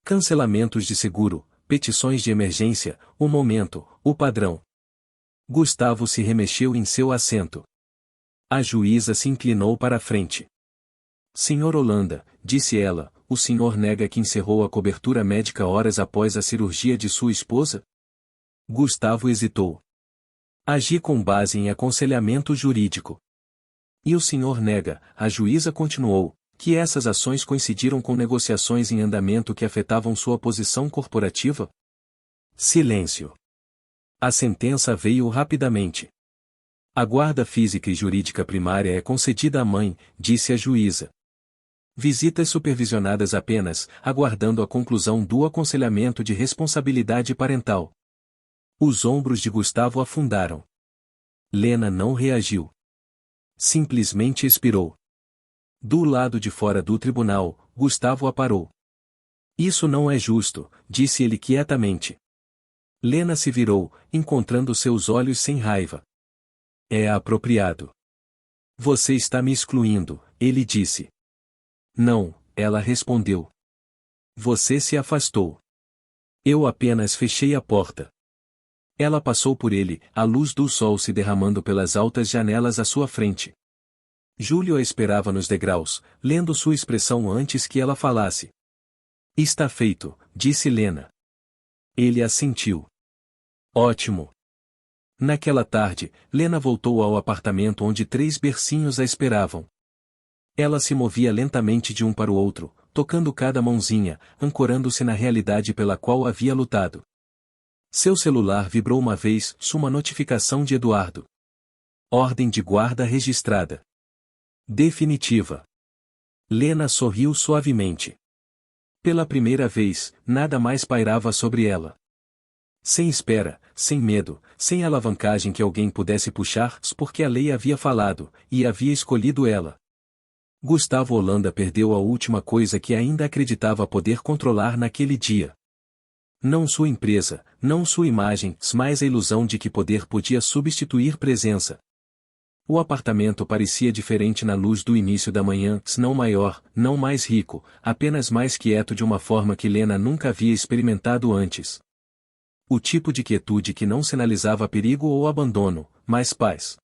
Cancelamentos de seguro, petições de emergência, o momento, o padrão. Gustavo se remexeu em seu assento. A juíza se inclinou para a frente. Senhor Holanda, disse ela, o senhor nega que encerrou a cobertura médica horas após a cirurgia de sua esposa? Gustavo hesitou. Agi com base em aconselhamento jurídico. E o senhor nega, a juíza continuou, que essas ações coincidiram com negociações em andamento que afetavam sua posição corporativa? Silêncio. A sentença veio rapidamente. A guarda física e jurídica primária é concedida à mãe, disse a juíza. Visitas supervisionadas apenas, aguardando a conclusão do aconselhamento de responsabilidade parental. Os ombros de Gustavo afundaram. Lena não reagiu. Simplesmente expirou. Do lado de fora do tribunal, Gustavo a parou. Isso não é justo, disse ele quietamente. Lena se virou, encontrando seus olhos sem raiva. É apropriado. Você está me excluindo, ele disse. Não, ela respondeu. Você se afastou. Eu apenas fechei a porta. Ela passou por ele, a luz do sol se derramando pelas altas janelas à sua frente. Júlio a esperava nos degraus, lendo sua expressão antes que ela falasse. Está feito, disse Lena. Ele assentiu. Ótimo. Naquela tarde, Lena voltou ao apartamento onde 3 bercinhos a esperavam. Ela se movia lentamente de um para o outro, tocando cada mãozinha, ancorando-se na realidade pela qual havia lutado. Seu celular vibrou uma vez, uma notificação de Eduardo. Ordem de guarda registrada. Definitiva. Lena sorriu suavemente. Pela primeira vez, nada mais pairava sobre ela. Sem espera, sem medo, sem alavancagem que alguém pudesse puxar, porque a lei havia falado, e havia escolhido ela. Gustavo Holanda perdeu a última coisa que ainda acreditava poder controlar naquele dia. Não sua empresa, não sua imagem, mas a ilusão de que poder podia substituir presença. O apartamento parecia diferente na luz do início da manhã, não maior, não mais rico, apenas mais quieto de uma forma que Lena nunca havia experimentado antes. O tipo de quietude que não sinalizava perigo ou abandono, mas paz.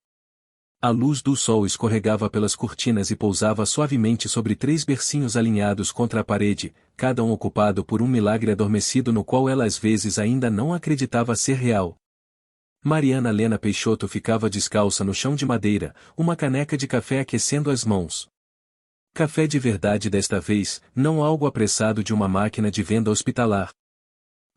A luz do sol escorregava pelas cortinas e pousava suavemente sobre 3 bercinhos alinhados contra a parede, cada um ocupado por um milagre adormecido no qual ela às vezes ainda não acreditava ser real. Mariana Lena Peixoto ficava descalça no chão de madeira, uma caneca de café aquecendo as mãos. Café de verdade desta vez, não algo apressado de uma máquina de venda hospitalar.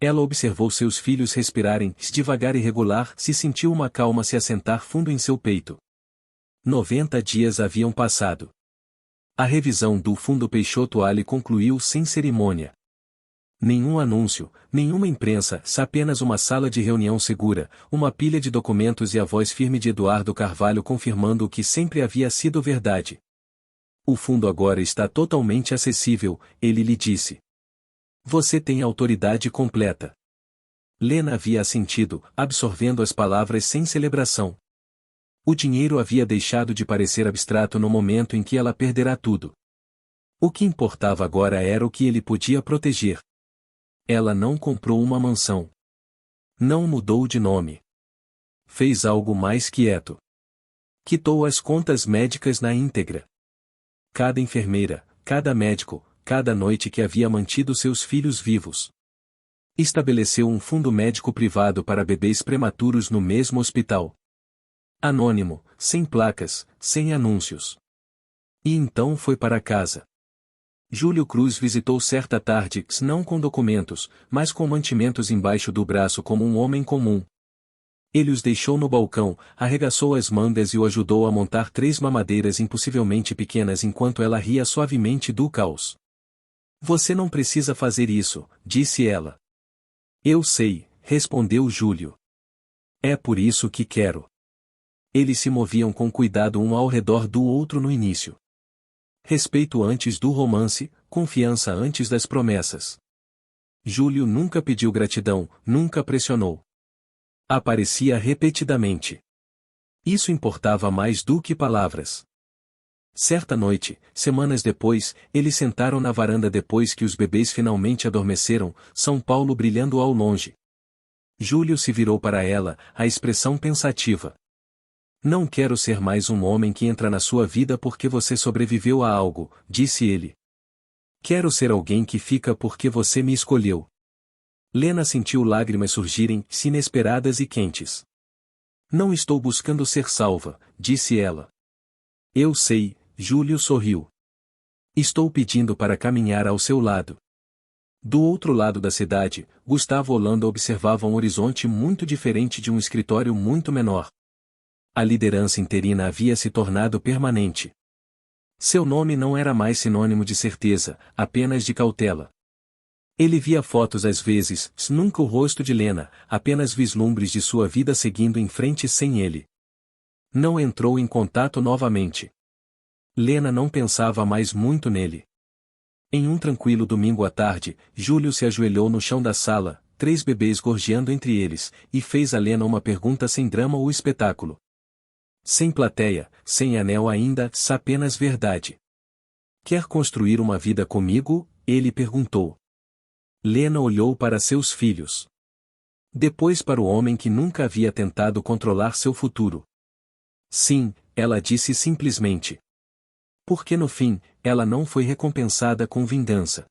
Ela observou seus filhos respirarem, devagar e regular, se sentiu uma calma se assentar fundo em seu peito. 90 dias haviam passado. A revisão do Fundo Peixoto Ali concluiu sem cerimônia. Nenhum anúncio, nenhuma imprensa, apenas uma sala de reunião segura, uma pilha de documentos e a voz firme de Eduardo Carvalho confirmando o que sempre havia sido verdade. O fundo agora está totalmente acessível, ele lhe disse. Você tem autoridade completa. Lena havia assentido, absorvendo as palavras sem celebração. O dinheiro havia deixado de parecer abstrato no momento em que ela perderá tudo. O que importava agora era o que ele podia proteger. Ela não comprou uma mansão. Não mudou de nome. Fez algo mais quieto. Quitou as contas médicas na íntegra. Cada enfermeira, cada médico, cada noite que havia mantido seus filhos vivos. Estabeleceu um fundo médico privado para bebês prematuros no mesmo hospital. Anônimo, sem placas, sem anúncios. E então foi para casa. Júlio Cruz visitou certa tarde, não com documentos, mas com mantimentos embaixo do braço como um homem comum. Ele os deixou no balcão, arregaçou as mangas e o ajudou a montar 3 mamadeiras impossivelmente pequenas enquanto ela ria suavemente do caos. Você não precisa fazer isso, disse ela. Eu sei, respondeu Júlio. É por isso que quero. Eles se moviam com cuidado um ao redor do outro no início. Respeito antes do romance, confiança antes das promessas. Júlio nunca pediu gratidão, nunca pressionou. Aparecia repetidamente. Isso importava mais do que palavras. Certa noite, semanas depois, eles sentaram na varanda depois que os bebês finalmente adormeceram, São Paulo brilhando ao longe. Júlio se virou para ela, a expressão pensativa. Não quero ser mais um homem que entra na sua vida porque você sobreviveu a algo, disse ele. Quero ser alguém que fica porque você me escolheu. Lena sentiu lágrimas surgirem, inesperadas e quentes. Não estou buscando ser salva, disse ela. Eu sei, Júlio sorriu. Estou pedindo para caminhar ao seu lado. Do outro lado da cidade, Gustavo Holanda observava um horizonte muito diferente de um escritório muito menor. A liderança interina havia se tornado permanente. Seu nome não era mais sinônimo de certeza, apenas de cautela. Ele via fotos às vezes, nunca o rosto de Lena, apenas vislumbres de sua vida seguindo em frente sem ele. Não entrou em contato novamente. Lena não pensava mais muito nele. Em um tranquilo domingo à tarde, Júlio se ajoelhou no chão da sala, 3 bebês gorjeando entre eles, e fez a Lena uma pergunta sem drama ou espetáculo. Sem plateia, sem anel ainda, apenas verdade. Quer construir uma vida comigo? Ele perguntou. Lena olhou para seus filhos. Depois para o homem que nunca havia tentado controlar seu futuro. Sim, ela disse simplesmente. Porque no fim, ela não foi recompensada com vingança.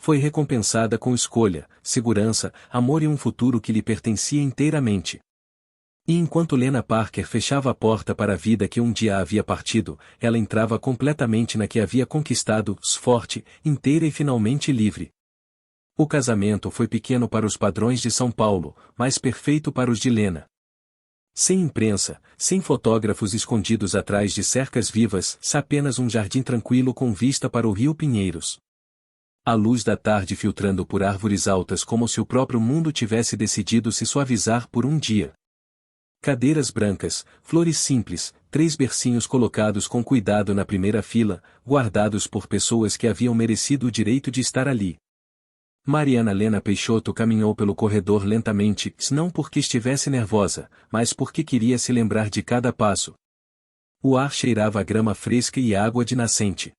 Foi recompensada com escolha, segurança, amor e um futuro que lhe pertencia inteiramente. E enquanto Lena Parker fechava a porta para a vida que um dia havia partido, ela entrava completamente na que havia conquistado, forte, inteira e finalmente livre. O casamento foi pequeno para os padrões de São Paulo, mas perfeito para os de Lena. Sem imprensa, sem fotógrafos escondidos atrás de cercas vivas, apenas um jardim tranquilo com vista para o rio Pinheiros. A luz da tarde filtrando por árvores altas como se o próprio mundo tivesse decidido se suavizar por um dia. Cadeiras brancas, flores simples, 3 bercinhos colocados com cuidado na primeira fila, guardados por pessoas que haviam merecido o direito de estar ali. Mariana Lena Peixoto caminhou pelo corredor lentamente, não porque estivesse nervosa, mas porque queria se lembrar de cada passo. O ar cheirava a grama fresca e água de nascente.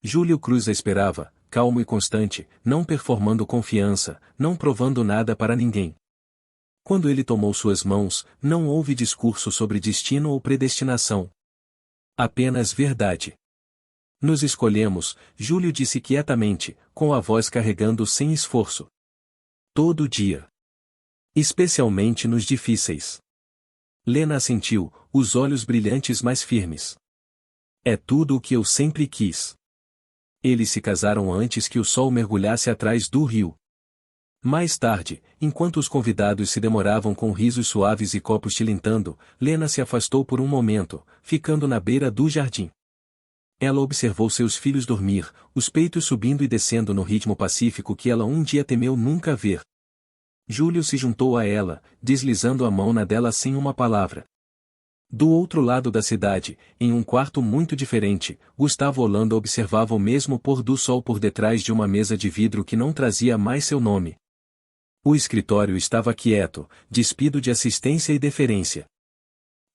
Júlio Cruz a esperava, calmo e constante, não performando confiança, não provando nada para ninguém. Quando ele tomou suas mãos, não houve discurso sobre destino ou predestinação. Apenas verdade. Nos escolhemos, Júlio disse quietamente, com a voz carregando sem esforço. Todo dia. Especialmente nos difíceis. Lena assentiu, os olhos brilhantes mais firmes. É tudo o que eu sempre quis. Eles se casaram antes que o sol mergulhasse atrás do rio. Mais tarde, enquanto os convidados se demoravam com risos suaves e copos tilintando, Lena se afastou por um momento, ficando na beira do jardim. Ela observou seus filhos dormir, os peitos subindo e descendo no ritmo pacífico que ela um dia temeu nunca ver. Júlio se juntou a ela, deslizando a mão na dela sem uma palavra. Do outro lado da cidade, em um quarto muito diferente, Gustavo Holanda observava o mesmo pôr do sol por detrás de uma mesa de vidro que não trazia mais seu nome. O escritório estava quieto, despido de assistência e deferência.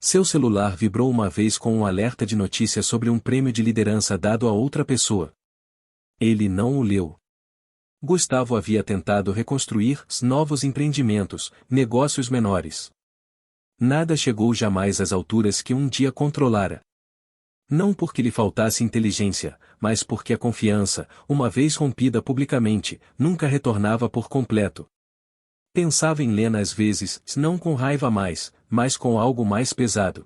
Seu celular vibrou uma vez com um alerta de notícia sobre um prêmio de liderança dado a outra pessoa. Ele não o leu. Gustavo havia tentado reconstruir novos empreendimentos, negócios menores. Nada chegou jamais às alturas que um dia controlara. Não porque lhe faltasse inteligência, mas porque a confiança, uma vez rompida publicamente, nunca retornava por completo. Pensava em Lena às vezes, não com raiva mais, mas com algo mais pesado.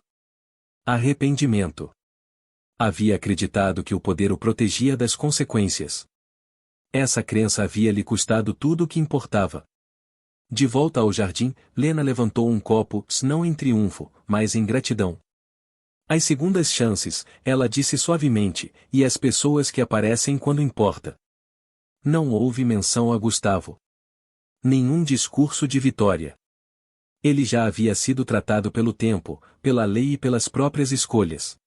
Arrependimento. Havia acreditado que o poder o protegia das consequências. Essa crença havia lhe custado tudo o que importava. De volta ao jardim, Lena levantou um copo, não em triunfo, mas em gratidão. As segundas chances, ela disse suavemente, e as pessoas que aparecem quando importa. Não houve menção a Gustavo. Nenhum discurso de vitória. Ele já havia sido tratado pelo tempo, pela lei e pelas próprias escolhas.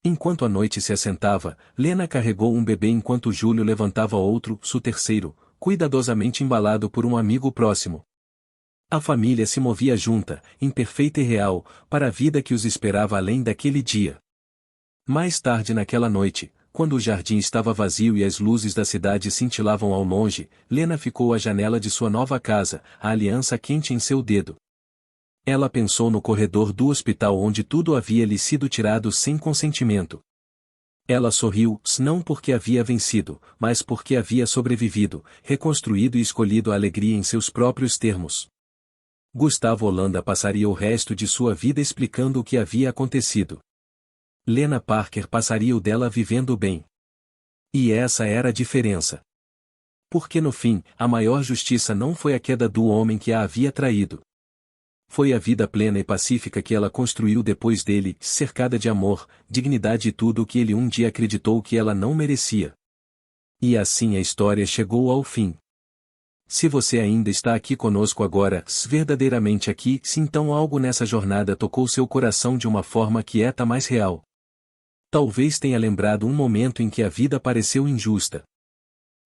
Enquanto a noite se assentava, Lena carregou um bebê enquanto Júlio levantava outro, o terceiro, cuidadosamente embalado por um amigo próximo. A família se movia junta, imperfeita e real, para a vida que os esperava além daquele dia. Mais tarde naquela noite, quando o jardim estava vazio e as luzes da cidade cintilavam ao longe, Lena ficou à janela de sua nova casa, a aliança quente em seu dedo. Ela pensou no corredor do hospital onde tudo havia lhe sido tirado sem consentimento. Ela sorriu, não porque havia vencido, mas porque havia sobrevivido, reconstruído e escolhido a alegria em seus próprios termos. Gustavo Holanda passaria o resto de sua vida explicando o que havia acontecido. Lena Parker passaria o dela vivendo bem. E essa era a diferença. Porque no fim, a maior justiça não foi a queda do homem que a havia traído. Foi a vida plena e pacífica que ela construiu depois dele, cercada de amor, dignidade e tudo o que ele um dia acreditou que ela não merecia. E assim a história chegou ao fim. Se você ainda está aqui conosco agora, verdadeiramente aqui, se então algo nessa jornada tocou seu coração de uma forma quieta mais real. Talvez tenha lembrado um momento em que a vida pareceu injusta.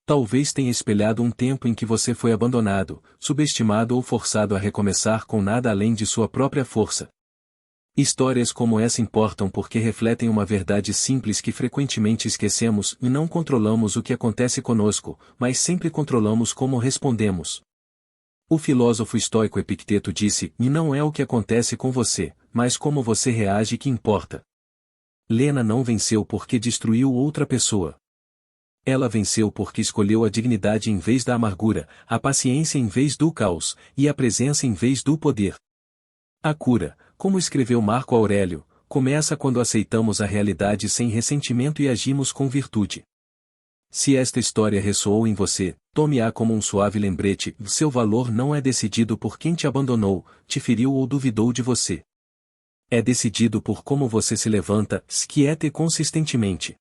Talvez tenha espelhado um tempo em que você foi abandonado, subestimado ou forçado a recomeçar com nada além de sua própria força. Histórias como essa importam porque refletem uma verdade simples que frequentemente esquecemos e não controlamos o que acontece conosco, mas sempre controlamos como respondemos. O filósofo estoico Epicteto disse: "E não é o que acontece com você, mas como você reage que importa." Lena não venceu porque destruiu outra pessoa. Ela venceu porque escolheu a dignidade em vez da amargura, a paciência em vez do caos, e a presença em vez do poder. A cura, como escreveu Marco Aurélio, começa quando aceitamos a realidade sem ressentimento e agimos com virtude. Se esta história ressoou em você, tome-a como um suave lembrete: seu valor não é decidido por quem te abandonou, te feriu ou duvidou de você. É decidido por como você se levanta, quieta e consistentemente.